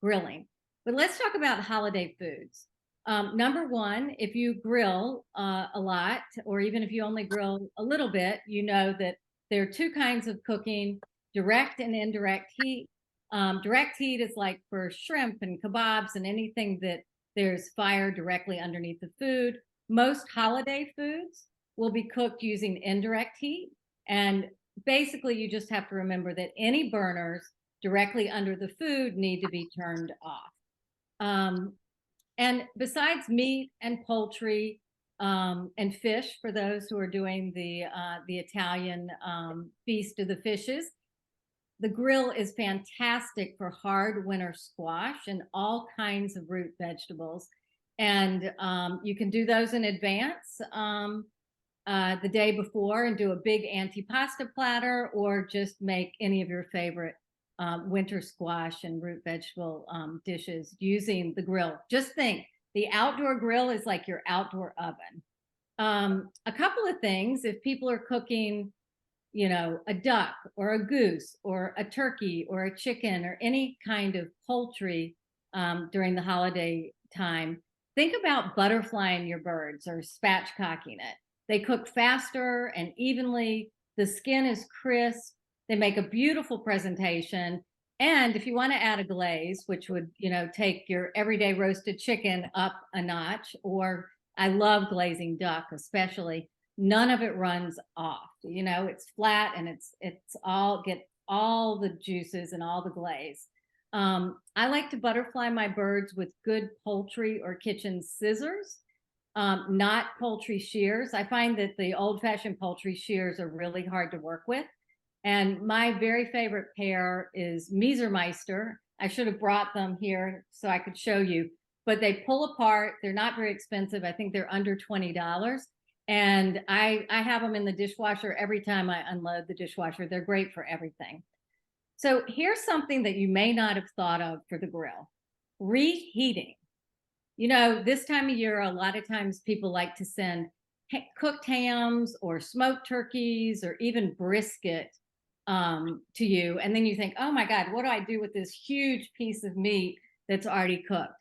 grilling. But let's talk about holiday foods. Number one, if you grill a lot, or even if you only grill a little bit, you know that there are two kinds of cooking, direct and indirect heat. Direct heat is like for shrimp and kebabs and anything that there's fire directly underneath the food. Most holiday foods will be cooked using indirect heat. And basically, you just have to remember that any burners directly under the food need to be turned off. And besides meat and poultry and fish, for those who are doing the Italian Feast of the Fishes, the grill is fantastic for hard winter squash and all kinds of root vegetables. And you can do those in advance the day before and do a big antipasta platter, or just make any of your favorite winter squash and root vegetable dishes using the grill. Just think, the outdoor grill is like your outdoor oven. A couple of things, if people are cooking, a duck or a goose or a turkey or a chicken or any kind of poultry during the holiday time, think about butterflying your birds or spatchcocking it. They cook faster and evenly. The skin is crisp. They make a beautiful presentation. And if you want to add a glaze, which would, take your everyday roasted chicken up a notch, or I love glazing duck especially, none of it runs off. It's flat and it's all get all the juices and all the glaze. I like to butterfly my birds with good poultry or kitchen scissors, not poultry shears. I find that the old-fashioned poultry shears are really hard to work with. And my very favorite pair is Miesermeister. I should have brought them here so I could show you, but they pull apart. They're not very expensive. I think they're under $20. And I have them in the dishwasher every time I unload the dishwasher. They're great for everything. So here's something that you may not have thought of for the grill: reheating. This time of year, a lot of times people like to send cooked hams or smoked turkeys or even brisket to you. And then you think, oh my God, what do I do with this huge piece of meat that's already cooked?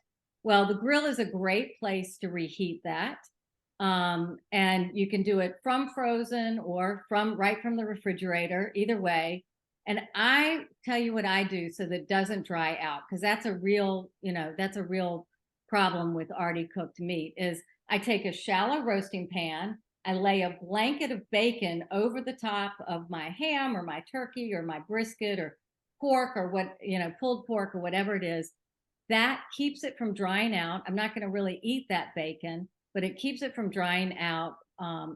Well, the grill is a great place to reheat that. And you can do it from frozen or right from the refrigerator, either way. And I tell you what I do so that it doesn't dry out, because that's a real, that's a real problem with already cooked meat. Is I take a shallow roasting pan, I lay a blanket of bacon over the top of my ham or my turkey or my brisket or pork or pulled pork or whatever it is. That keeps it from drying out. I'm not going to really eat that bacon, but it keeps it from drying out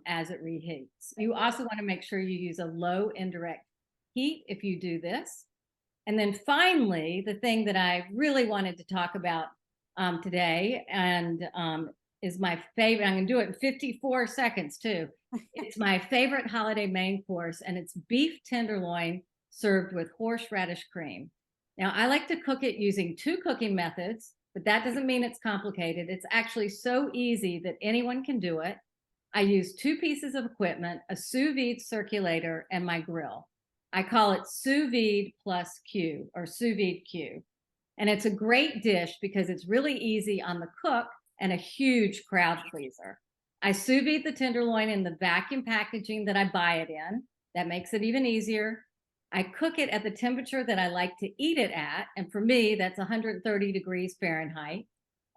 as it reheats. You also want to make sure you use a low indirect heat if you do this. And then finally, the thing that I really wanted to talk about today, and is my favorite, I'm going to do it in 54 seconds too. It's my favorite holiday main course, and it's beef tenderloin served with horseradish cream. Now, I like to cook it using 2 cooking methods, but that doesn't mean it's complicated. It's actually so easy that anyone can do it. I use 2 pieces of equipment, a sous vide circulator, and my grill. I call it sous vide plus Q, or sous vide Q. And it's a great dish because it's really easy on the cook and a huge crowd pleaser. I sous vide the tenderloin in the vacuum packaging that I buy it in. That makes it even easier. I cook it at the temperature that I like to eat it at. And for me, that's 130 degrees Fahrenheit.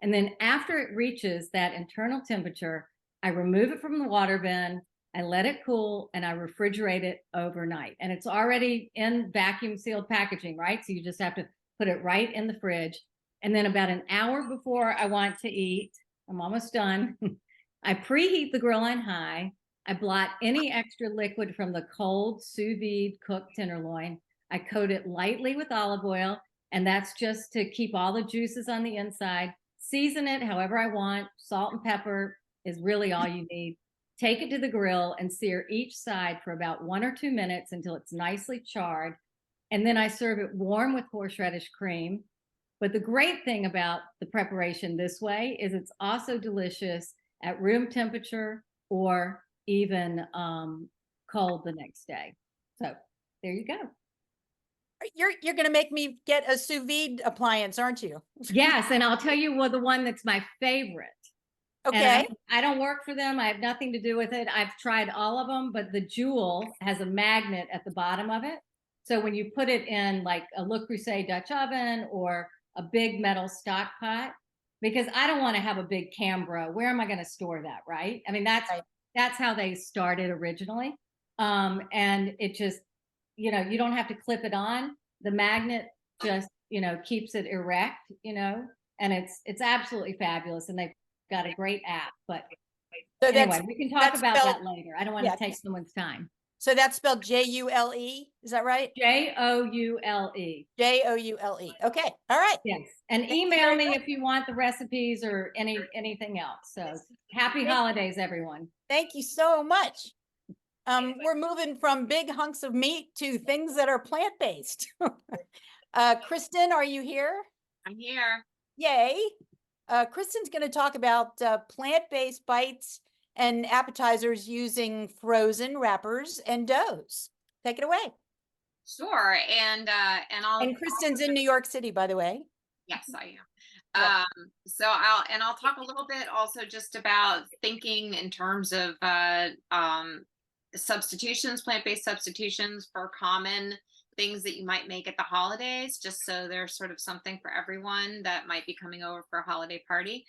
And then after it reaches that internal temperature, I remove it from the water bin, I let it cool, and I refrigerate it overnight. And it's already in vacuum sealed packaging, right? So you just have to put it right in the fridge. And then about an hour before I want to eat, I'm almost done, I preheat the grill on high. I blot any extra liquid from the cold sous vide cooked tenderloin. I coat it lightly with olive oil, and that's just to keep all the juices on the inside. Season it however I want. Salt and pepper is really all you need. Take it to the grill and sear each side for about 1 or 2 minutes until it's nicely charred. And then I serve it warm with horseradish cream. But the great thing about the preparation this way is it's also delicious at room temperature or even cold the next day. So there you go. You're going to make me get a sous vide appliance, aren't you? Yes, and I'll tell you the one that's my favorite. Okay. And I don't work for them. I have nothing to do with it. I've tried all of them, but the Jewel has a magnet at the bottom of it. So when you put it in like a Le Creuset Dutch oven or a big metal stock pot, because I don't want to have a big Cambro. Where am I going to store that, right? I mean, that's how they started originally. And it just, you don't have to clip it on. The magnet just, keeps it erect, and it's absolutely fabulous. And they've got a great app, but So anyway, we can talk about spelled, that later. I don't want to take someone's time. So that's spelled J-U-L-E. Is that right? Joule. Joule. Okay. All right. Yes. And email me if you want the recipes or anything else. So happy holidays, everyone. Thank you so much. We're moving from big hunks of meat to things that are plant-based. Kristen, are you here? I'm here. Yay. Kristen's going to talk about plant-based bites and appetizers using frozen wrappers and doughs. Take it away. Sure. And Kristen's in New York City, by the way. Yes, I am. So I'll talk a little bit also just about thinking in terms of substitutions, plant-based substitutions for common things that you might make at the holidays, just so there's sort of something for everyone that might be coming over for a holiday party.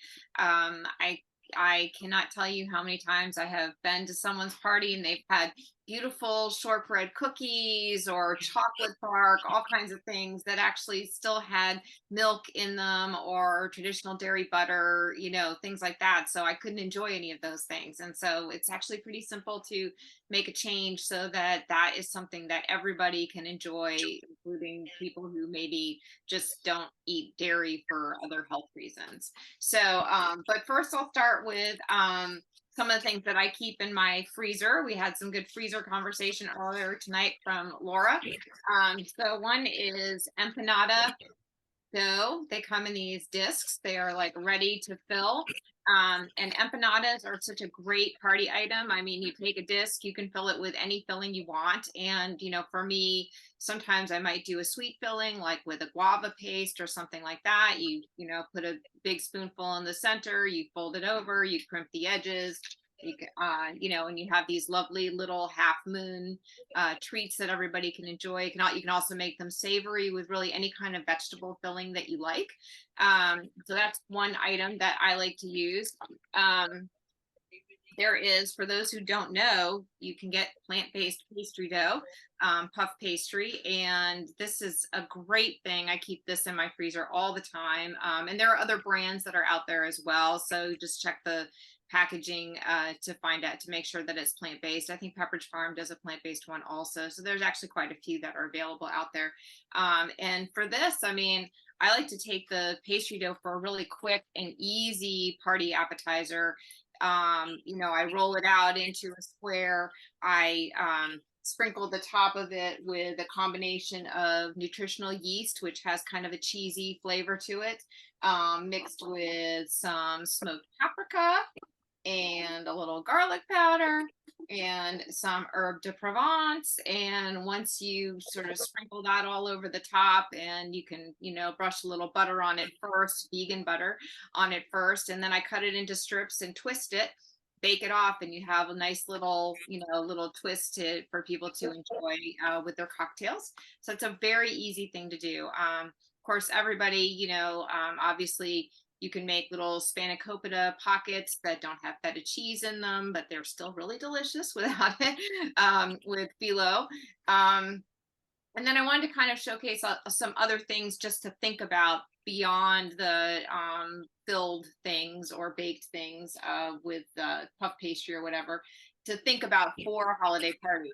I cannot tell you how many times I have been to someone's party and they've had beautiful shortbread cookies or chocolate bark, all kinds of things that actually still had milk in them or traditional dairy butter, things like that. So I couldn't enjoy any of those things. And so it's actually pretty simple to make a change so that that is something that everybody can enjoy, including people who maybe just don't eat dairy for other health reasons. So, but first I'll start with some of the things that I keep in my freezer. We had some good freezer conversation earlier tonight from Laura. So one is empanada dough. They come in these discs. They are like ready to fill. And empanadas are such a great party item. I mean, you take a disc, you can fill it with any filling you want. And, for me, sometimes I might do a sweet filling, like with a guava paste or something like that. Put a big spoonful in the center, you fold it over, you crimp the edges. And you have these lovely little half moon treats that everybody can enjoy. You can also make them savory with really any kind of vegetable filling that you like. So that's one item that I like to use. There is, for those who don't know, you can get plant-based pastry dough, puff pastry, and this is a great thing. I keep this in my freezer all the time. And there are other brands that are out there as well. So just check the packaging to find out, to make sure that it's plant-based. I think Pepperidge Farm does a plant-based one also. So there's actually quite a few that are available out there. And for this, I mean, I like to take the pastry dough for a really quick and easy party appetizer. I roll it out into a square. I sprinkle the top of it with a combination of nutritional yeast, which has kind of a cheesy flavor to it, mixed with some smoked paprika and a little garlic powder and some herb de Provence. And once you sort of sprinkle that all over the top, and you can, brush a little butter on it first, vegan butter on it first, and then I cut it into strips and twist it, bake it off, and you have a nice little, little twist for people to enjoy with their cocktails. So it's a very easy thing to do. Of course, everybody, obviously, you can make little spanakopita pockets that don't have feta cheese in them, but they're still really delicious without it, with phyllo. And then I wanted to kind of showcase some other things just to think about beyond the filled things or baked things with puff pastry or whatever, to think about for a holiday party.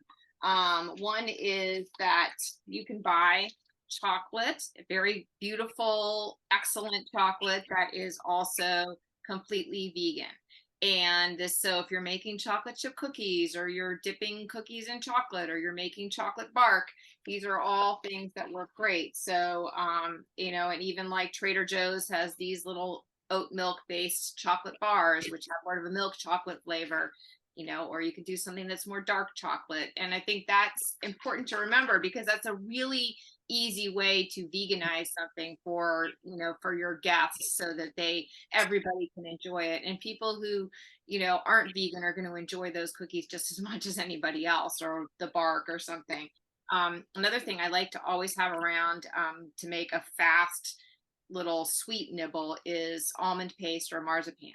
One is that you can buy chocolate, very beautiful, excellent chocolate that is also completely vegan. And so if you're making chocolate chip cookies, or you're dipping cookies in chocolate, or you're making chocolate bark, these are all things that work great. So, and even like Trader Joe's has these little oat milk based chocolate bars, which have more of a milk chocolate flavor. Or you could do something that's more dark chocolate. And I think that's important to remember, because that's a really easy way to veganize something for your guests, so that everybody can enjoy it. And people who aren't vegan are going to enjoy those cookies just as much as anybody else, or the bark or something. Another thing I like to always have around to make a fast little sweet nibble is almond paste or marzipan,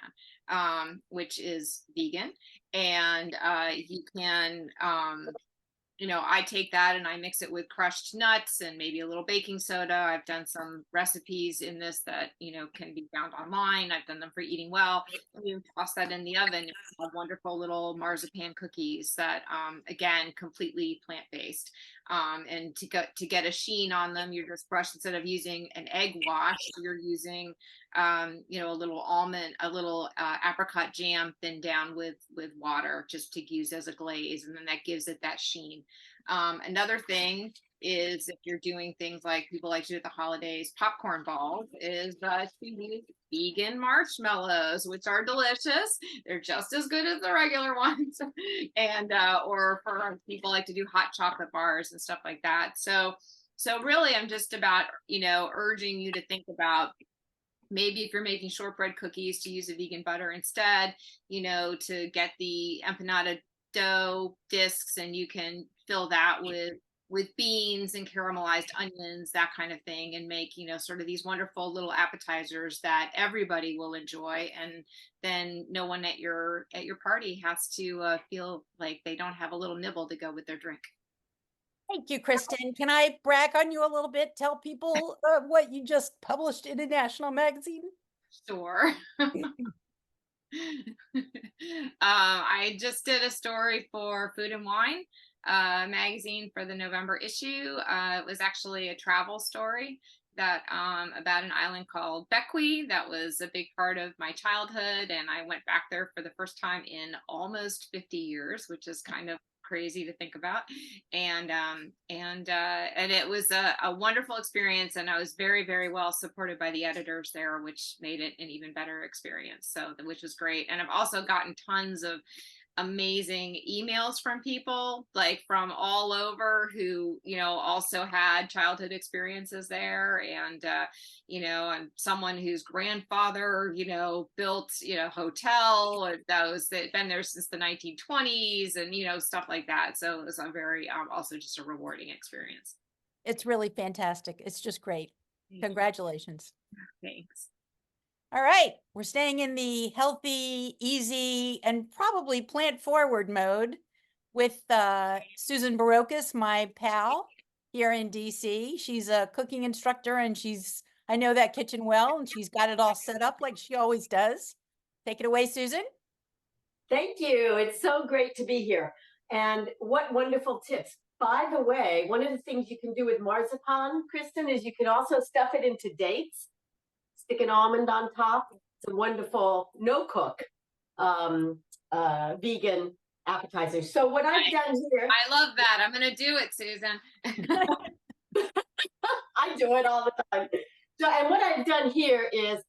which is vegan. And you can I take that and I mix it with crushed nuts and maybe a little baking soda. I've done some recipes in this that, can be found online. I've done them for Eating Well. You toss that in the oven and have wonderful little marzipan cookies that, again, completely plant-based. And to get a sheen on them, you're just instead of using an egg wash, you're using, a little apricot jam thinned down with water, just to use as a glaze. And then that gives it that sheen. Another thing is, if you're doing things like people like to do at the holidays, popcorn balls, is to use vegan marshmallows, which are delicious. They're just as good as the regular ones. And or for people like to do hot chocolate bars and stuff like that. So really, I'm just about urging you to think about, maybe if you're making shortbread cookies, to use a vegan butter instead, to get the empanada dough discs, and you can fill that with beans and caramelized onions, that kind of thing, and make, sort of these wonderful little appetizers that everybody will enjoy. And then no one at your party has to feel like they don't have a little nibble to go with their drink. Thank you, Kristen. Can I brag on you a little bit? Tell people what you just published in a national magazine? Sure. I just did a story for Food and Wine magazine for the November issue. It was actually a travel story that about an island called Bequia. That was a big part of my childhood, and I went back there for the first time in almost 50 years, which is kind of crazy to think about. And it was a wonderful experience, and I was very, very well supported by the editors there, which made it an even better experience. So, which was great. And I've also gotten tons of amazing emails from people like from all over who, you know, also had childhood experiences there. And and someone whose grandfather, you know, built, you know, hotel that was been there since the 1920s, and, you know, stuff like that. So it was a very also just a rewarding experience. It's really fantastic. It's just great. Congratulations. Thanks. All right, we're staying in the healthy, easy, and probably plant forward mode with Susan Barocas, my pal here in DC. She's a cooking instructor, and I know that kitchen well, and she's got it all set up like she always does. Take it away, Susan. Thank you. It's so great to be here. And what wonderful tips. By the way, one of the things you can do with marzipan, Kristen, is you can also stuff it into dates. Stick an almond on top. It's a wonderful no-cook vegan appetizer. So what I've done here, I love that. I'm going to do it, Susan. I do it all the time. So, and what I've done here is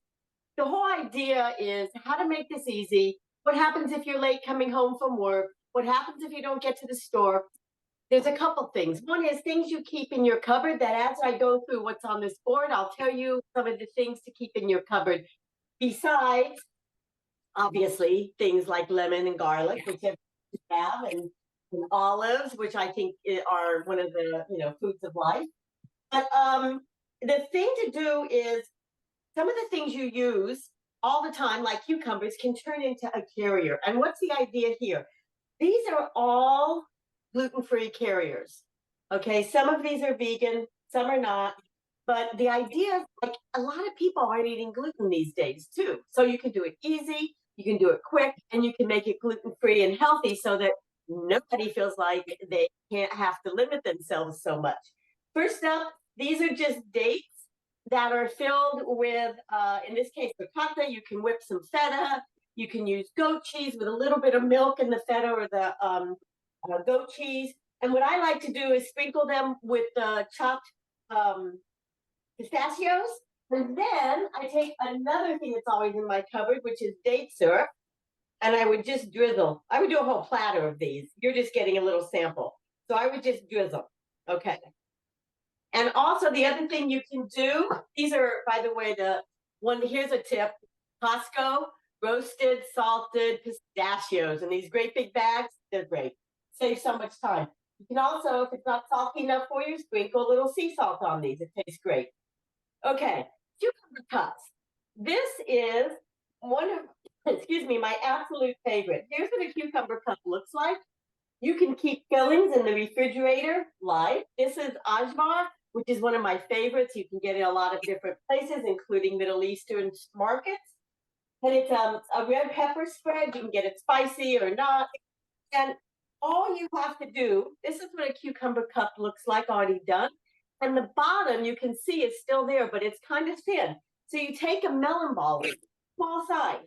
the whole idea is how to make this easy. What happens if you're late coming home from work? What happens if you don't get to the store? There's a couple things. One is things you keep in your cupboard that as I go through what's on this board, I'll tell you some of the things to keep in your cupboard. Besides, obviously, things like lemon and garlic, which you have, and olives, which I think are one of the, you know, foods of life. But the thing to do is some of the things you use all the time, like cucumbers, can turn into a carrier. And what's the idea here? These are all gluten-free carriers. Okay, some of these are vegan, some are not. But the idea is, like, a lot of people aren't eating gluten these days too. So you can do it easy, you can do it quick, and you can make it gluten-free and healthy so that nobody feels like they can't have to limit themselves so much. First up, these are just dates that are filled with, in this case, ricotta. You can whip some feta. You can use goat cheese with a little bit of milk in the feta or the goat cheese. And what I like to do is sprinkle them with chopped pistachios. And then I take another thing that's always in my cupboard, which is date syrup. And I would just drizzle. I would do a whole platter of these. You're just getting a little sample. So I would just drizzle. Okay. And also the other thing you can do, these are, by the way, here's a tip. Costco roasted, salted pistachios in these great big bags. They're great. Save so much time. You can also, if it's not salty enough for you, sprinkle a little sea salt on these. It tastes great. Okay, cucumber cups. This is one of, my absolute favorite. Here's what a cucumber cup looks like. You can keep fillings in the refrigerator live. This is ajvar, which is one of my favorites. You can get it in a lot of different places, including Middle Eastern markets. And it's a red pepper spread. You can get it spicy or not. And all you have to do, this is what a cucumber cup looks like already done. And the bottom you can see is still there, but it's kind of thin. So you take a melon ball, small size,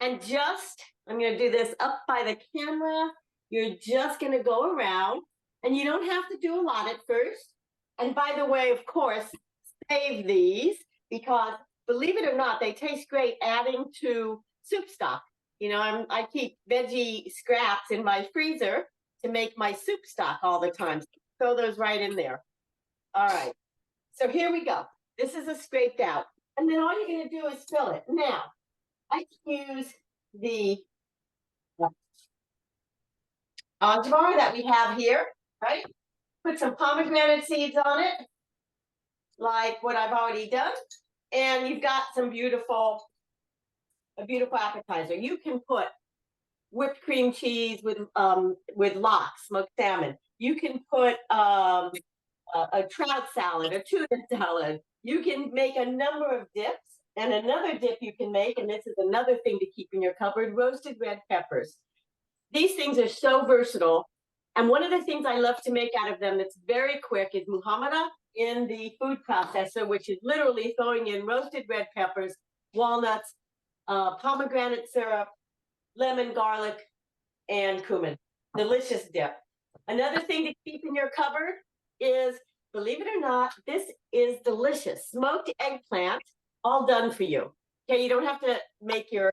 and just, I'm going to do this up by the camera. You're just going to go around, and you don't have to do a lot at first. And by the way, of course, save these because, believe it or not, they taste great adding to soup stock. You know, I keep veggie scraps in my freezer to make my soup stock all the time. So throw those right in there. All right. So here we go. This is a scraped out. And then all you're going to do is fill it. Now, I can use the ajvar that we have here, right? Put some pomegranate seeds on it, like what I've already done. And you've got a beautiful appetizer. You can put whipped cream cheese with lox, smoked salmon. You can put a trout salad, a tuna salad. You can make a number of dips. And another dip you can make, and this is another thing to keep in your cupboard, roasted red peppers. These things are so versatile. And one of the things I love to make out of them that's very quick is muhammada in the food processor, which is literally throwing in roasted red peppers, walnuts, pomegranate syrup, lemon, garlic, and cumin. delicious dip. Another thing to keep in your cupboard is, believe it or not, this is delicious. Smoked eggplant, all done for you. Okay, you don't have to make your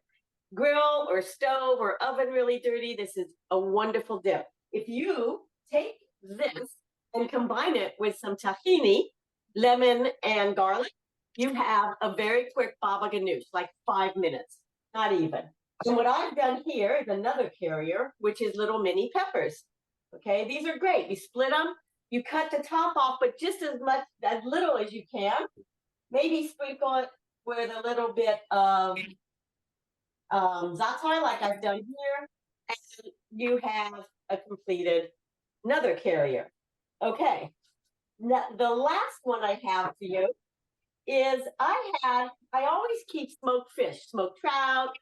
grill or stove or oven really dirty. This is a wonderful dip. If you take this and combine it with some tahini, lemon, and garlic, you have a very quick baba ganoush, like 5 minutes, not even. And what I've done here is another carrier, which is little mini peppers. Okay, these are great. You split them, you cut the top off, but just as little as you can. Maybe sprinkle it with a little bit of za'atar, like I've done here, and you have a completed another carrier. Okay, now, the last one I have for you is I always keep smoked fish, smoked trout,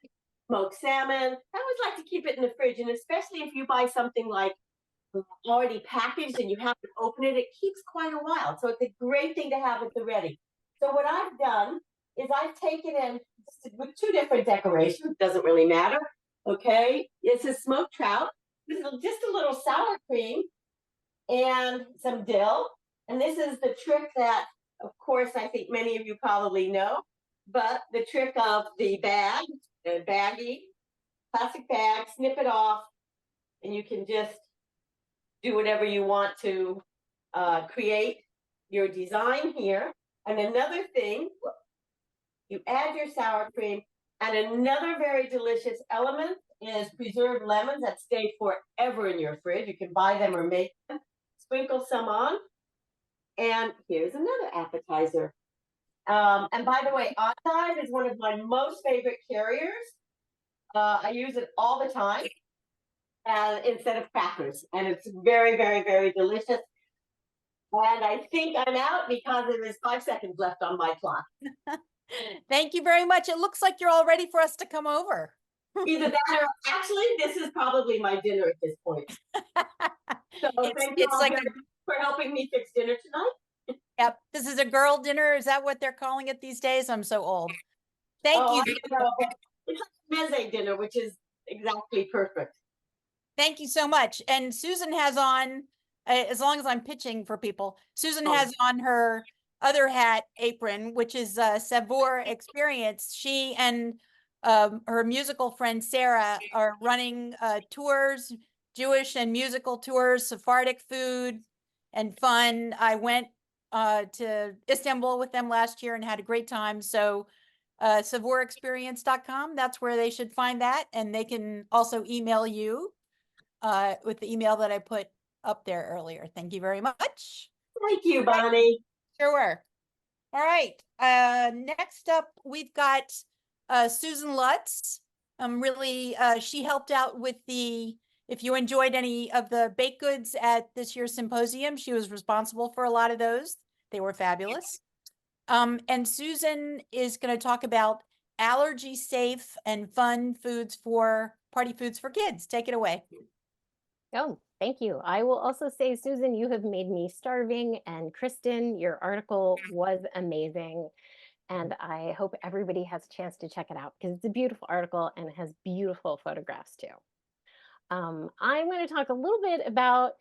smoked salmon. I always like to keep it in the fridge, and especially if you buy something like already packaged and you have to open it, it keeps quite a while. So it's a great thing to have at the ready. So what I've done is I've taken in with 2 different decorations, doesn't really matter. Okay, this is smoked trout. This is just a little sour cream and some dill. And this is the trick that, of course, I think many of you probably know, but the trick of the bag, the baggie, plastic bag, snip it off, and you can just do whatever you want to create your design here. And another thing, you add your sour cream, and another very delicious element is preserved lemons that stay forever in your fridge. You can buy them or make them. Sprinkle some on, and here's another appetizer. And by the way, endive is one of my most favorite carriers. I use it all the time instead of crackers, and it's very, very, very delicious. And I think I'm out because there is 5 seconds left on my clock. Thank you very much. It looks like you're all ready for us to come over. Either that or actually, this is probably my dinner at this point. So thank you all like very much for helping me fix dinner tonight. Yep, this is a girl dinner. Is that what they're calling it these days? I'm so old. Thank you. I know, but it's like meze dinner, which is exactly perfect. Thank you so much. And Susan has on, as long as I'm pitching for people, Susan has on her other hat apron, which is Savour Experience. She and her musical friend Sarah are running tours, Jewish and musical tours, Sephardic food and fun. I went to Istanbul with them last year and had a great time. So savourexperience.com, that's where they should find that. And they can also email you with the email that I put up there earlier. Thank you very much. Thank you, Bonnie. Sure. All right. Next up, we've got Susan Lutz. She helped out with if you enjoyed any of the baked goods at this year's symposium, she was responsible for a lot of those. They were fabulous. And Susan is going to talk about allergy safe and fun party foods for kids. Take it away. Oh, thank you. I will also say, Susan, you have made me starving, and Kristen, your article was amazing. And I hope everybody has a chance to check it out because it's a beautiful article and it has beautiful photographs too. I'm going to talk a little bit about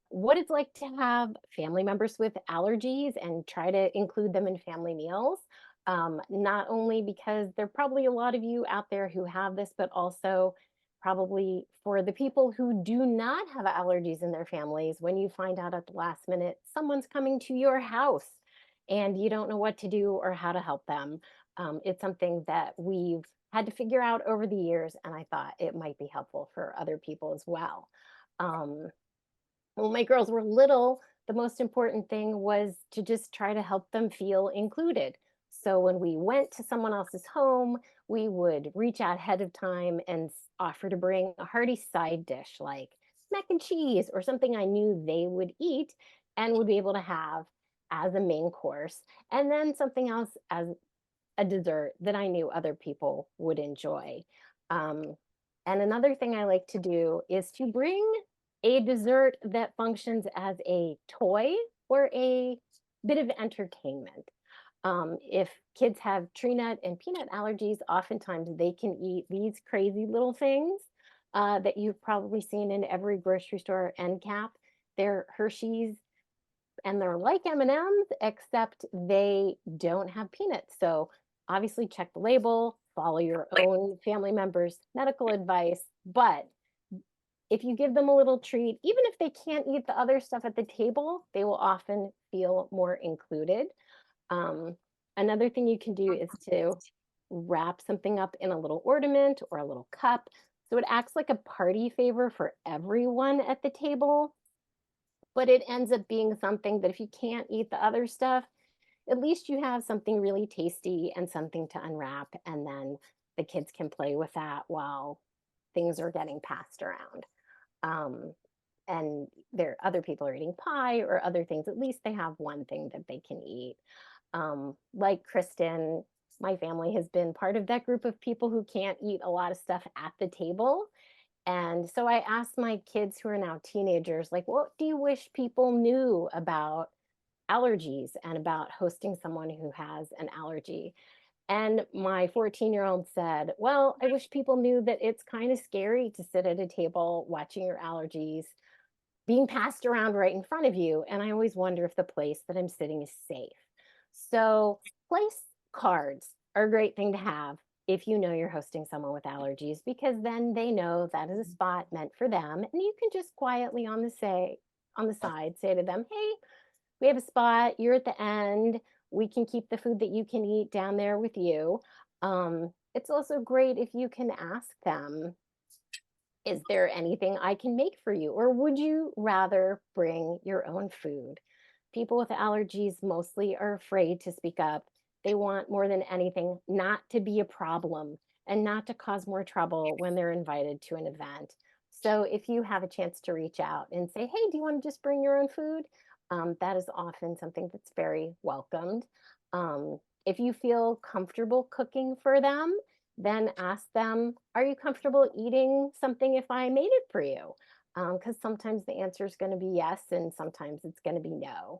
what it's like to have family members with allergies and try to include them in family meals. Not only because there are probably a lot of you out there who have this, but also probably for the people who do not have allergies in their families, when you find out at the last minute someone's coming to your house and you don't know what to do or how to help them. It's something that we've had to figure out over the years, and I thought it might be helpful for other people as well. When my girls were little, the most important thing was to just try to help them feel included. So when we went to someone else's home, we would reach out ahead of time and offer to bring a hearty side dish like mac and cheese or something I knew they would eat and would be able to have as a main course, and then something else as a dessert that I knew other people would enjoy. And another thing I like to do is to bring a dessert that functions as a toy or a bit of entertainment. If kids have tree nut and peanut allergies, oftentimes they can eat these crazy little things that you've probably seen in every grocery store end cap. They're Hershey's, and they're like M&Ms, except they don't have peanuts. So obviously check the label, follow your own family members' medical advice. But if you give them a little treat, even if they can't eat the other stuff at the table, they will often feel more included. Another thing you can do is to wrap something up in a little ornament or a little cup. So it acts like a party favor for everyone at the table, but it ends up being something that if you can't eat the other stuff, at least you have something really tasty and something to unwrap, and then the kids can play with that while things are getting passed around. And there other people are eating pie or other things. At least they have one thing that they can eat. Like Kristen, my family has been part of that group of people who can't eat a lot of stuff at the table. And so I asked my kids who are now teenagers, like, what do you wish people knew about allergies and about hosting someone who has an allergy? And my 14-year-old said, well, I wish people knew that it's kind of scary to sit at a table watching your allergies being passed around right in front of you. And I always wonder if the place that I'm sitting is safe. So place cards are a great thing to have if you know you're hosting someone with allergies, because then they know that is a spot meant for them. And you can just quietly on the side say to them, hey, we have a spot, you're at the end, we can keep the food that you can eat down there with you. It's also great if you can ask them, is there anything I can make for you? Or would you rather bring your own food? People with allergies mostly are afraid to speak up. They want more than anything not to be a problem and not to cause more trouble when they're invited to an event. So if you have a chance to reach out and say, hey, do you want to just bring your own food? That is often something that's very welcomed. If you feel comfortable cooking for them, then ask them, are you comfortable eating something if I made it for you? Because sometimes the answer is going to be yes, and sometimes it's going to be no.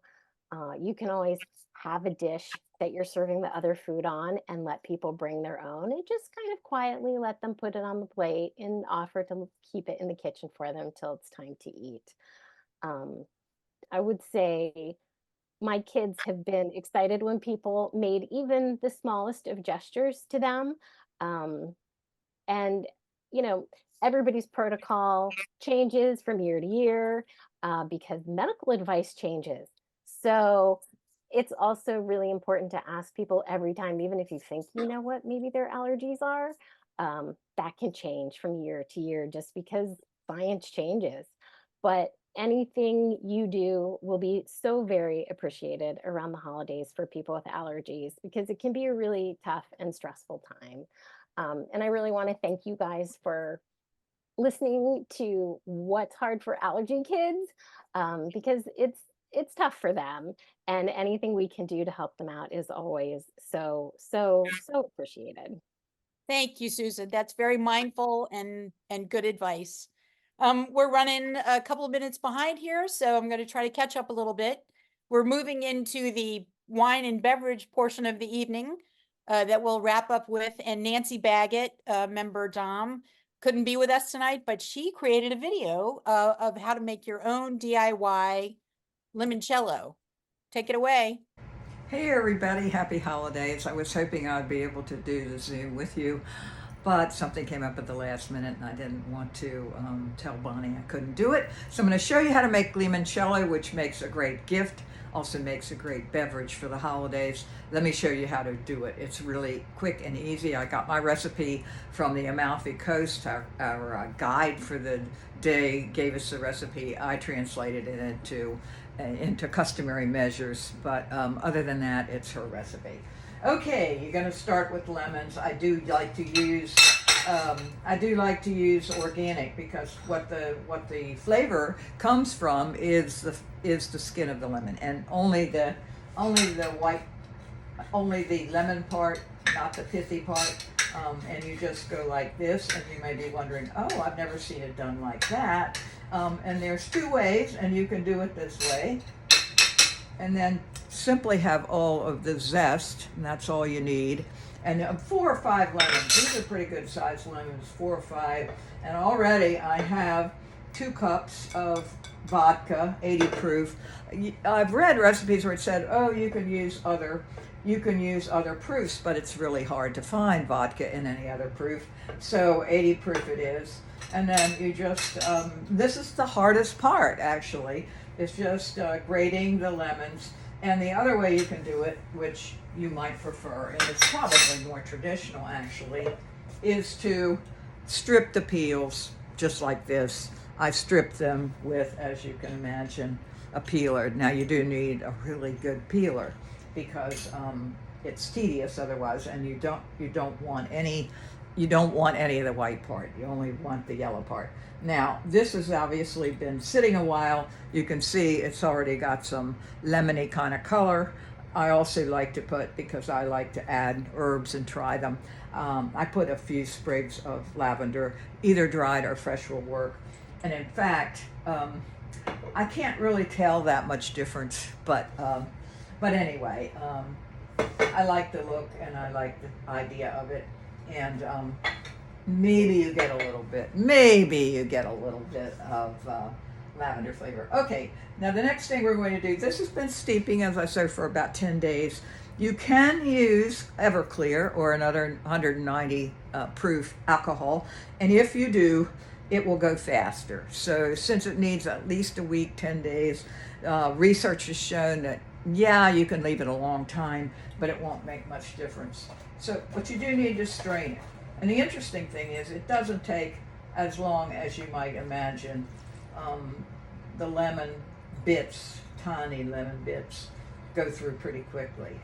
You can always have a dish that you're serving the other food on and let people bring their own, and just kind of quietly let them put it on the plate and offer to keep it in the kitchen for them till it's time to eat. I would say my kids have been excited when people made even the smallest of gestures to them. And, you know, everybody's protocol changes from year to year because medical advice changes. So it's also really important to ask people every time, even if you think you know what maybe their allergies are, that can change from year to year just because science changes. But anything you do will be so very appreciated around the holidays for people with allergies, because it can be a really tough and stressful time. And I really want to thank you guys for listening to what's hard for allergy kids, because it's tough for them, and anything we can do to help them out is always so appreciated. Thank you, Susan. That's very mindful and good advice. We're running a couple of minutes behind here, so I'm going to try to catch up a little bit. We're moving into the wine and beverage portion of the evening that we'll wrap up with. And Nancy Baggett, member Dom, couldn't be with us tonight, but she created a video of how to make your own DIY limoncello. Take it away. Hey everybody, happy holidays. I was hoping I'd be able to do the Zoom with you, but something came up at the last minute and I didn't want to tell Bonnie I couldn't do it. So I'm going to show you how to make limoncello, which makes a great gift, also makes a great beverage for the holidays. Let me show you how to do it. It's really quick and easy. I got my recipe from the Amalfi Coast. Our guide for the day gave us the recipe. I translated it into customary measures, but other than that, it's her recipe. Okay, you're going to start with lemons. I do like to use organic, because what the flavor comes from is the skin of the lemon, and only the lemon part, not the pithy part. And you just go like this, and you may be wondering, oh, I've never seen it done like that. And there's two ways, and you can do it this way. And then simply have all of the zest, and that's all you need. And 4 or 5 lemons. These are pretty good sized lemons, 4 or 5. And already I have 2 cups of vodka, 80 proof. I've read recipes where it said, oh, you can use other proofs, but it's really hard to find vodka in any other proof. So 80 proof it is. And then you just, this is the hardest part actually. It's just grating the lemons. And the other way you can do it, which you might prefer, and it's probably more traditional actually, is to strip the peels just like this. I stripped them with, as you can imagine, a peeler. Now you do need a really good peeler because it's tedious otherwise, and you don't want any of the white part. You only want the yellow part. Now this has obviously been sitting a while. You can see it's already got some lemony kind of color. I also like to put, because I like to add herbs and try them, I put a few sprigs of lavender, either dried or fresh will work. And in fact, I can't really tell that much difference, but anyway, I like the look and I like the idea of it. And maybe you get a little bit of lavender flavor. Okay, now the next thing we're going to do, this has been steeping, as I said, for about 10 days. You can use Everclear or another 190 proof alcohol, and if you do, it will go faster. So since it needs at least a week, 10 days, research has shown that, yeah, you can leave it a long time, but it won't make much difference. So, but you do need to strain it. And the interesting thing is it doesn't take as long as you might imagine. The lemon bits, tiny lemon bits, go through pretty quickly.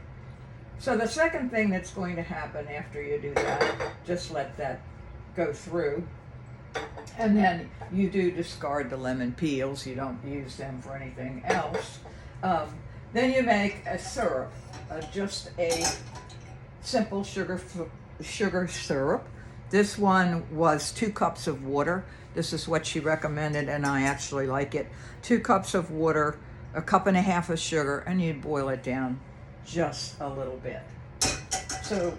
So the second thing that's going to happen after you do that, just let that go through. And then you do discard the lemon peels. You don't use them for anything else. Then you make a syrup, just a simple sugar syrup. This one was 2 cups of water. This is what she recommended, and I actually like it. 2 cups of water, 1.5 cups of sugar, and you boil it down just a little bit. So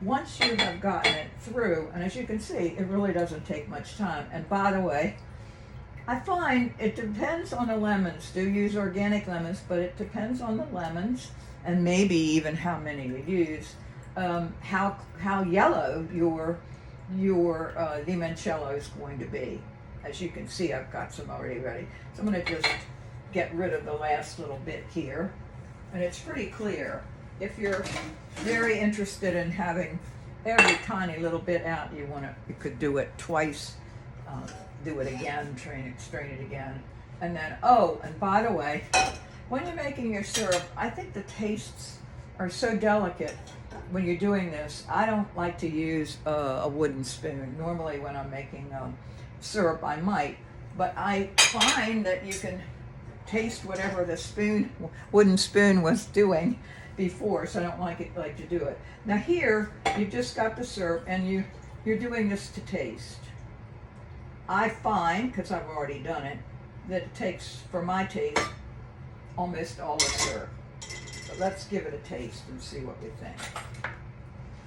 once you have gotten it through, and as you can see, it really doesn't take much time. And by the way, I find it depends on the lemons. Do use organic lemons, but it depends on the lemons, and maybe even how many you use, how yellow your limoncello is going to be. As you can see, I've got some already ready. So I'm going to just get rid of the last little bit here, and it's pretty clear. If you're very interested in having every tiny little bit out, you could do it twice. Do it again, strain it again, and then, oh, and by the way, when you're making your syrup, I think the tastes are so delicate when you're doing this. I don't like to use a wooden spoon. Normally when I'm making syrup I might, but I find that you can taste whatever the wooden spoon was doing before, so I don't like to do it. Now here, you've just got the syrup and you're doing this to taste. I find, because I've already done it, that it takes, for my taste, almost all the syrup. So let's give it a taste and see what we think.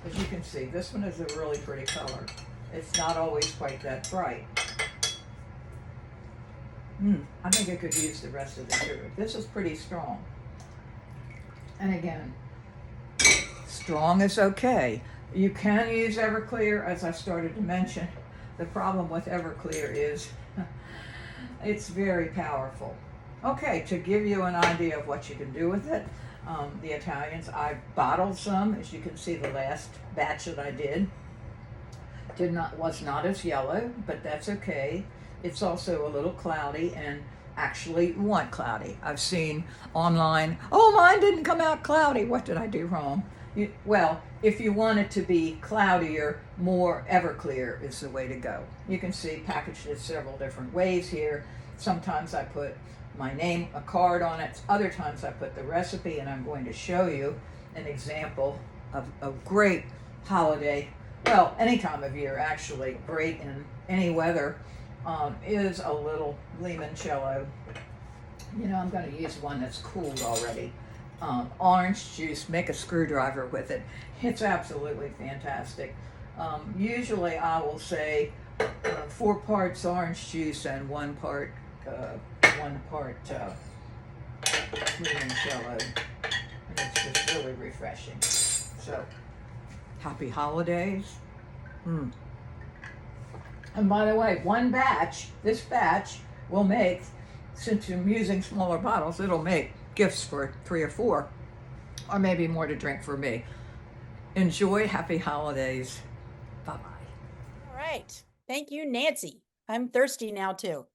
As you can see, this one is a really pretty color. It's not always quite that bright. I think I could use the rest of the syrup. This is pretty strong. And again, strong is okay. You can use Everclear, as I started to mention. The problem with Everclear is it's very powerful. Okay, to give you an idea of what you can do with it, the Italians, I bottled some. As you can see, the last batch that I did was not as yellow, but that's okay. It's also a little cloudy, and actually you want cloudy. I've seen online, oh, mine didn't come out cloudy. What did I do wrong? Well, if you want it to be cloudier, more Everclear is the way to go. You can see packaged in several different ways here. Sometimes I put my name, a card on it. Other times I put the recipe, and I'm going to show you an example of a great holiday. Well, any time of year, actually, great in any weather, is a little limoncello. You know, I'm going to use one that's cooled already. orange juice, make a screwdriver with it. It's absolutely fantastic. Usually I will say 4 parts orange juice and 1 part limoncello. And it's just really refreshing. So, happy holidays. And by the way, this batch will make, since I'm using smaller bottles, it'll make gifts for 3 or 4, or maybe more to drink for me. Enjoy, happy holidays. Bye-bye. All right. Thank you, Nancy. I'm thirsty now too.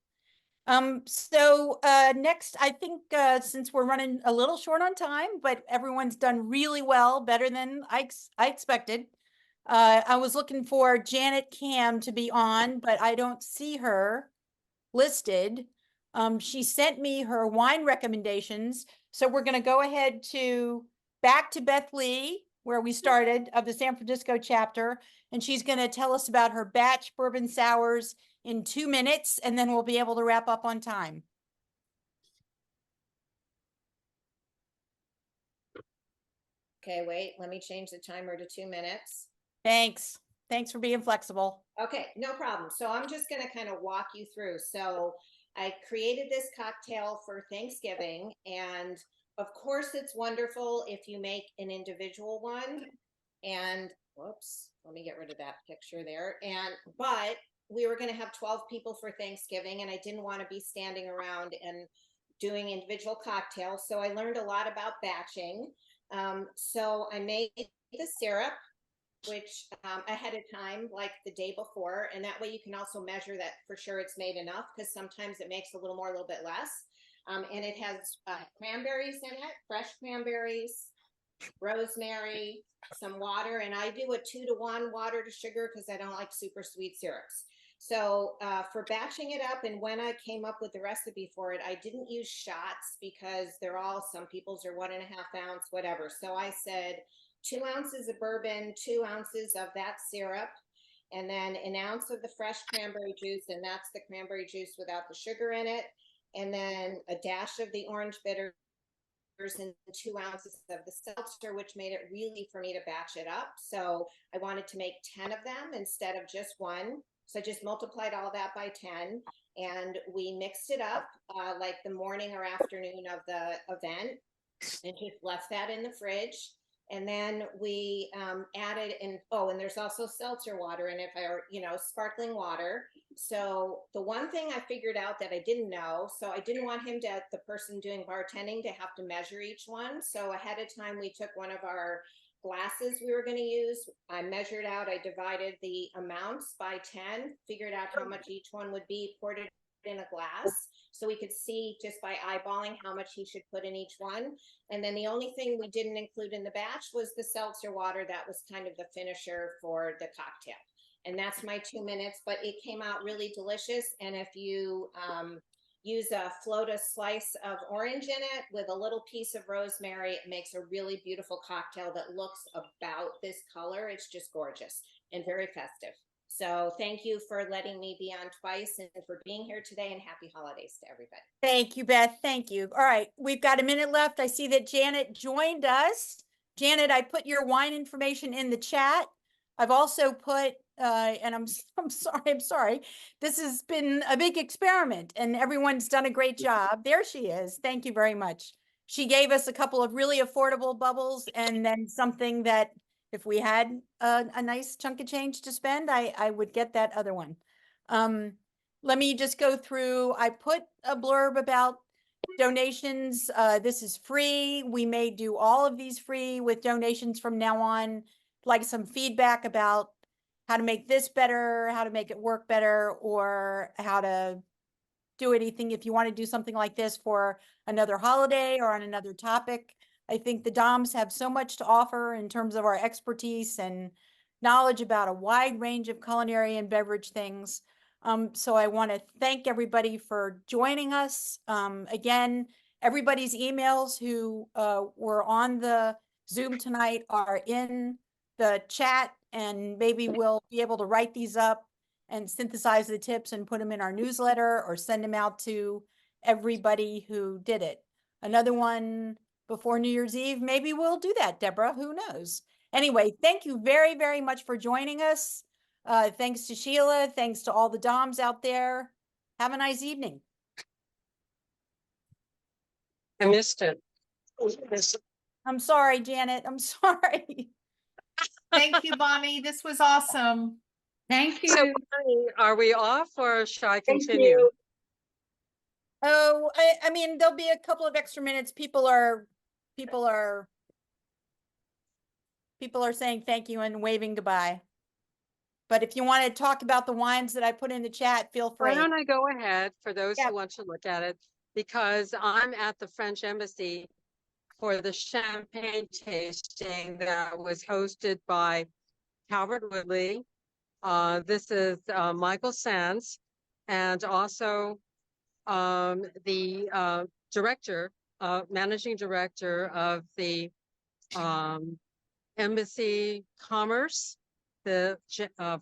So next, I think since we're running a little short on time, but everyone's done really well, better than I expected. I was looking for Janet Cam to be on, but I don't see her listed. She sent me her wine recommendations. So we're going to go ahead to back to Beth Lee, where we started, of the San Francisco chapter. And she's going to tell us about her batch bourbon sours in 2 minutes, and then we'll be able to wrap up on time. Okay, wait, let me change the timer to 2 minutes. Thanks. Thanks for being flexible. Okay, no problem. So I'm just going to kind of walk you through. So I created this cocktail for Thanksgiving, and of course it's wonderful if you make an individual one. And whoops, let me get rid of that picture there. But we were going to have 12 people for Thanksgiving, and I didn't want to be standing around and doing individual cocktails. So I learned a lot about batching. So I made the syrup, which ahead of time, like the day before. And that way you can also measure that for sure it's made enough, because sometimes it makes a little more, a little bit less. And it has cranberries in it, fresh cranberries, rosemary, some water. And I do a 2-to-1 water to sugar because I don't like super sweet syrups. So for batching it up, and when I came up with the recipe for it, I didn't use shots because some people's are 1.5 ounce, whatever. So I said 2 ounces of bourbon, 2 ounces of that syrup, and then 1 ounce of the fresh cranberry juice, and that's the cranberry juice without the sugar in it, and then a dash of the orange bitters and 2 ounces of the seltzer, which made it really for me to batch it up. So I wanted to make 10 of them instead of just 1. So I just multiplied all that by 10, and we mixed it up like the morning or afternoon of the event, and just left that in the fridge. And then we added in, and there's also seltzer water in it, sparkling water. So the one thing I figured out that I didn't know, so I didn't want the person doing bartending, to have to measure each one. So ahead of time, we took one of our glasses we were going to use. I measured out, I divided the amounts by 10, figured out how much each one would be, poured it in a glass, so we could see just by eyeballing how much he should put in each one. And then the only thing we didn't include in the batch was the seltzer water. That was kind of the finisher for the cocktail. And that's my 2 minutes, but it came out really delicious. And if you float a slice of orange in it with a little piece of rosemary, it makes a really beautiful cocktail that looks about this color. It's just gorgeous and very festive. So thank you for letting me be on twice, and for being here today, and happy holidays to everybody. Thank you, Beth. Thank you. All right. We've got a minute left. I see that Janet joined us. Janet, I put your wine information in the chat. I've also put, and I'm sorry. This has been a big experiment, and everyone's done a great job. There she is. Thank you very much. She gave us a couple of really affordable bubbles, and then something that, if we had a nice chunk of change to spend, I would get that other one. Let me just go through. I put a blurb about donations. This is free. We may do all of these free with donations from now on, like some feedback about how to make this better, how to make it work better, or how to do anything if you want to do something like this for another holiday or on another topic. I think the DOMs have so much to offer in terms of our expertise and knowledge about a wide range of culinary and beverage things. So I want to thank everybody for joining us. Again, everybody's emails who were on the Zoom tonight are in the chat, and maybe we'll be able to write these up and synthesize the tips and put them in our newsletter or send them out to everybody who did it. Another one before New Year's Eve, maybe we'll do that, Deborah. Who knows? Anyway, thank you very, very much for joining us. Thanks to Sheila. Thanks to all the Doms out there. Have a nice evening. I missed it. I'm sorry, Janet. I'm sorry. Thank you, Bonnie. This was awesome. Thank you. So, Bonnie, are we off or shall I Thank continue? you. Oh, I mean, there'll be a couple of extra minutes. People are saying thank you and waving goodbye. But if you want to talk about the wines that I put in the chat, feel free. Why don't I go ahead for those Yeah. who want to look at it? Because I'm at the French Embassy for the champagne tasting that was hosted by Calvert Woodley. This is Michael Sands, and also the managing director of the Embassy Commerce, the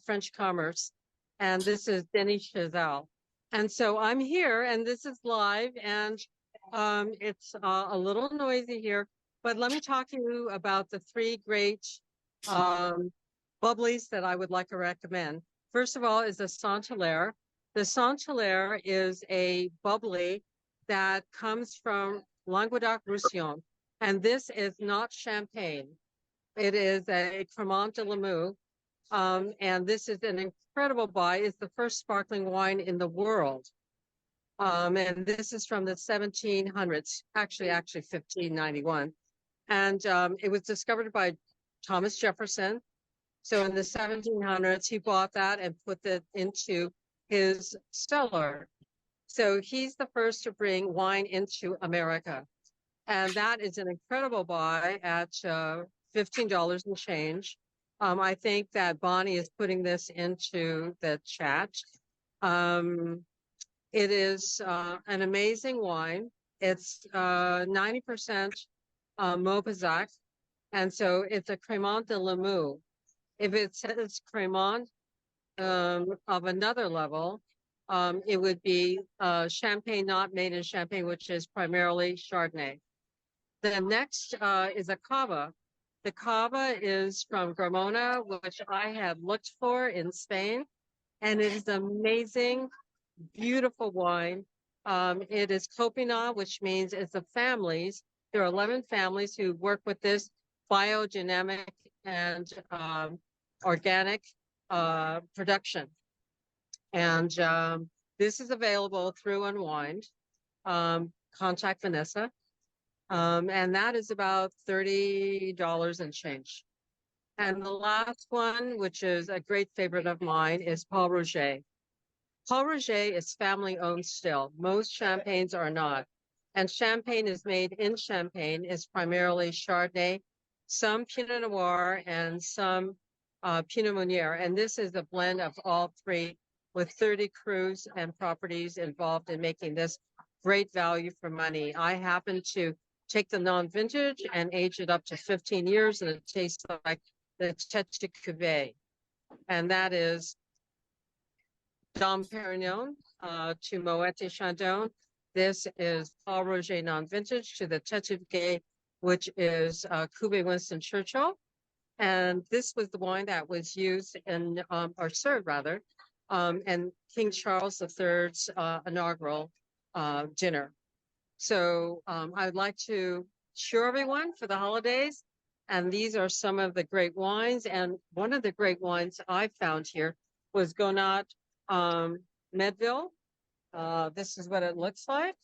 French Commerce, and this is Denis Chazal. And so I'm here, and this is live, and it's a little noisy here, but let me talk to you about the three great bubblies that I would like to recommend. First of all is the Saint-Hilaire. The Saint-Hilaire is a bubbly that comes from Languedoc-Roussillon, and this is not champagne. It is a Cremant de Limoux, and this is an incredible buy. It's the first sparkling wine in the world, and this is from the 1700s, actually 1591, and it was discovered by Thomas Jefferson. So in the 1700s, he bought that and put it into his cellar. So he's the first to bring wine into America. And that is an incredible buy at $15 and change. I think that Bonnie is putting this into the chat. It is an amazing wine. It's 90% Maupasac. And so it's a Cremant de Limoux. If it says Cremant of another level, it would be champagne not made in Champagne, which is primarily Chardonnay. The next is a Cava. The Cava is from Gramona, which I had looked for in Spain, and it is amazing, beautiful wine. It is Copinat, which means it's the families. There are 11 families who work with this biodynamic and organic production. And this is available through Unwind. Contact Vanessa. And that is about $30 and change. And the last one, which is a great favorite of mine, is Paul Roger. Paul Roger is family owned still. Most champagnes are not. And champagne is made in Champagne, is primarily Chardonnay, some Pinot Noir, and some Pinot Meunier. And this is a blend of all three with 30 crews and properties involved in making this great value for money. I happen to take the non-vintage and age it up to 15 years, and it tastes like the Tête de Cuvée. And that is Dom Perignon to Moet et Chandon. This is Paul Roger non-vintage to the Tête de Cuvée, which is Cuvée Winston Churchill. And this was the wine that was used in, or served rather, in King Charles III's inaugural dinner. So I'd like to cheer everyone for the holidays. And these are some of the great wines. And one of the great wines I found here was Gonat Medville. This is what it looks like.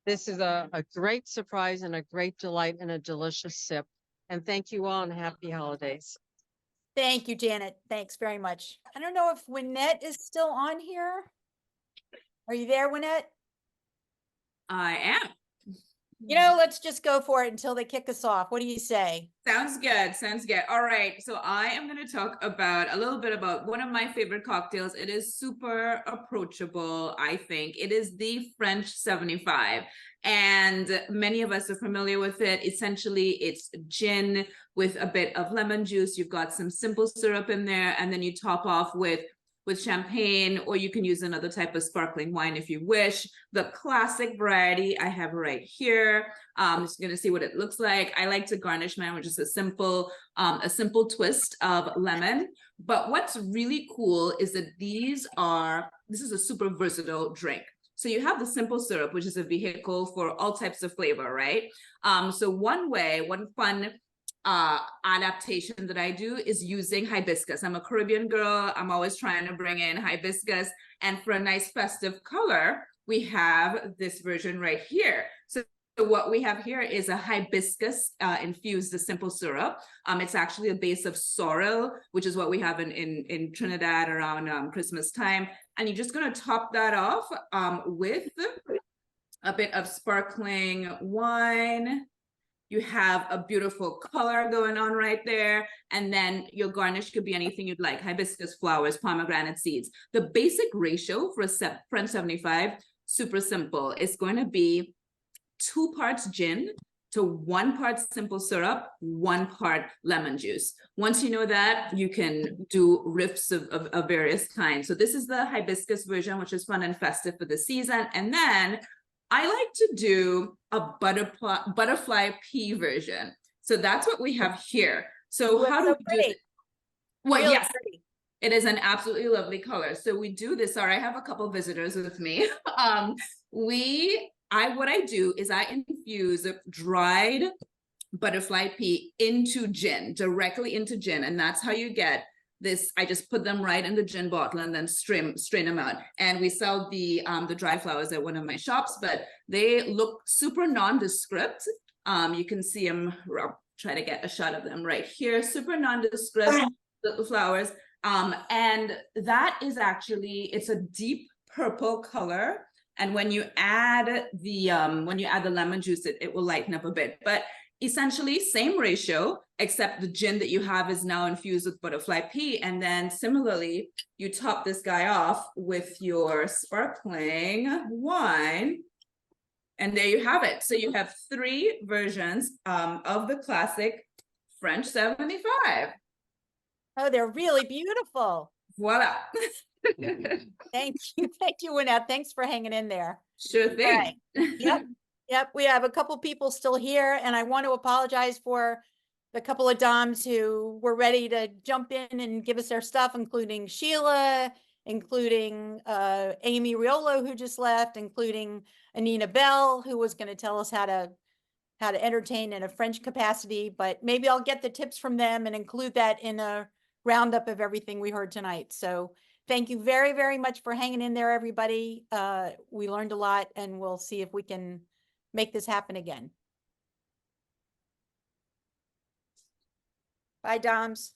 This is a great surprise and a great delight and a delicious sip. And thank you all and happy holidays. Thank you, Janet. Thanks very much. I don't know if Wynette is still on here. Are you there, Wynette? I am. You know, let's just go for it until they kick us off. What do you say? Sounds good. Sounds good. All right. So I am going to talk about a little bit about one of my favorite cocktails. It is super approachable, I think. It is the French 75. And many of us are familiar with it. Essentially, it's gin with a bit of lemon juice. You've got some simple syrup in there. And then you top off with with champagne, or you can use another type of sparkling wine if you wish. The classic variety I have right here. Just gonna see what it looks like. I like to garnish mine with just a simple twist of lemon. But what's really cool is that this is a super versatile drink. So you have the simple syrup, which is a vehicle for all types of flavor, right? So one fun adaptation that I do is using hibiscus. I'm a Caribbean girl. I'm always trying to bring in hibiscus. And for a nice festive color, we have this version right here. So what we have here is a hibiscus infused the simple syrup. It's actually a base of sorrel, which is what we have in Trinidad around Christmas time. And you're just going to top that off with a bit of sparkling wine. You have a beautiful color going on right there. And then your garnish could be anything you'd like: hibiscus flowers, pomegranate seeds. The basic ratio for a French 75, super simple. It's going to be 2 parts gin to 1 part simple syrup, 1 part lemon juice. Once you know that, you can do riffs of various kinds. So this is the hibiscus version, which is fun and festive for the season. And then I like to do a butterfly pea version. So that's what we have here. So how do we do it? Well, Really yes, pretty. it is an absolutely lovely color. So we do this. Sorry, I have a couple visitors with me. What I do is I infuse dried butterfly pea into gin, directly into gin. And that's how you get this. I just put them right in the gin bottle and then strain them out. And we sell the dry flowers at one of my shops, but they look super nondescript. You can see them. I'll try to get a shot of them right here. Super nondescript little flowers. And that is actually, it's a deep purple color. And when you add the lemon juice, it will lighten up a bit. But essentially, same ratio, except the gin that you have is now infused with butterfly pea. And then similarly, you top this guy off with your sparkling wine. And there you have it. So you have 3 versions of the classic French 75. Oh, they're really beautiful. Voila. Thank you. Thank you, Wynette. Thanks for hanging in there. Sure thing. All right. Yep. We have a couple people still here, and I want to apologize for the couple of Doms who were ready to jump in and give us their stuff, including Sheila, including Amy Riolo, who just left, including Anina Bell, who was going to tell us how to entertain in a French capacity. But maybe I'll get the tips from them and include that in a roundup of everything we heard tonight. So thank you very, very much for hanging in there, everybody. We learned a lot, and we'll see if we can make this happen again. Bye, Doms.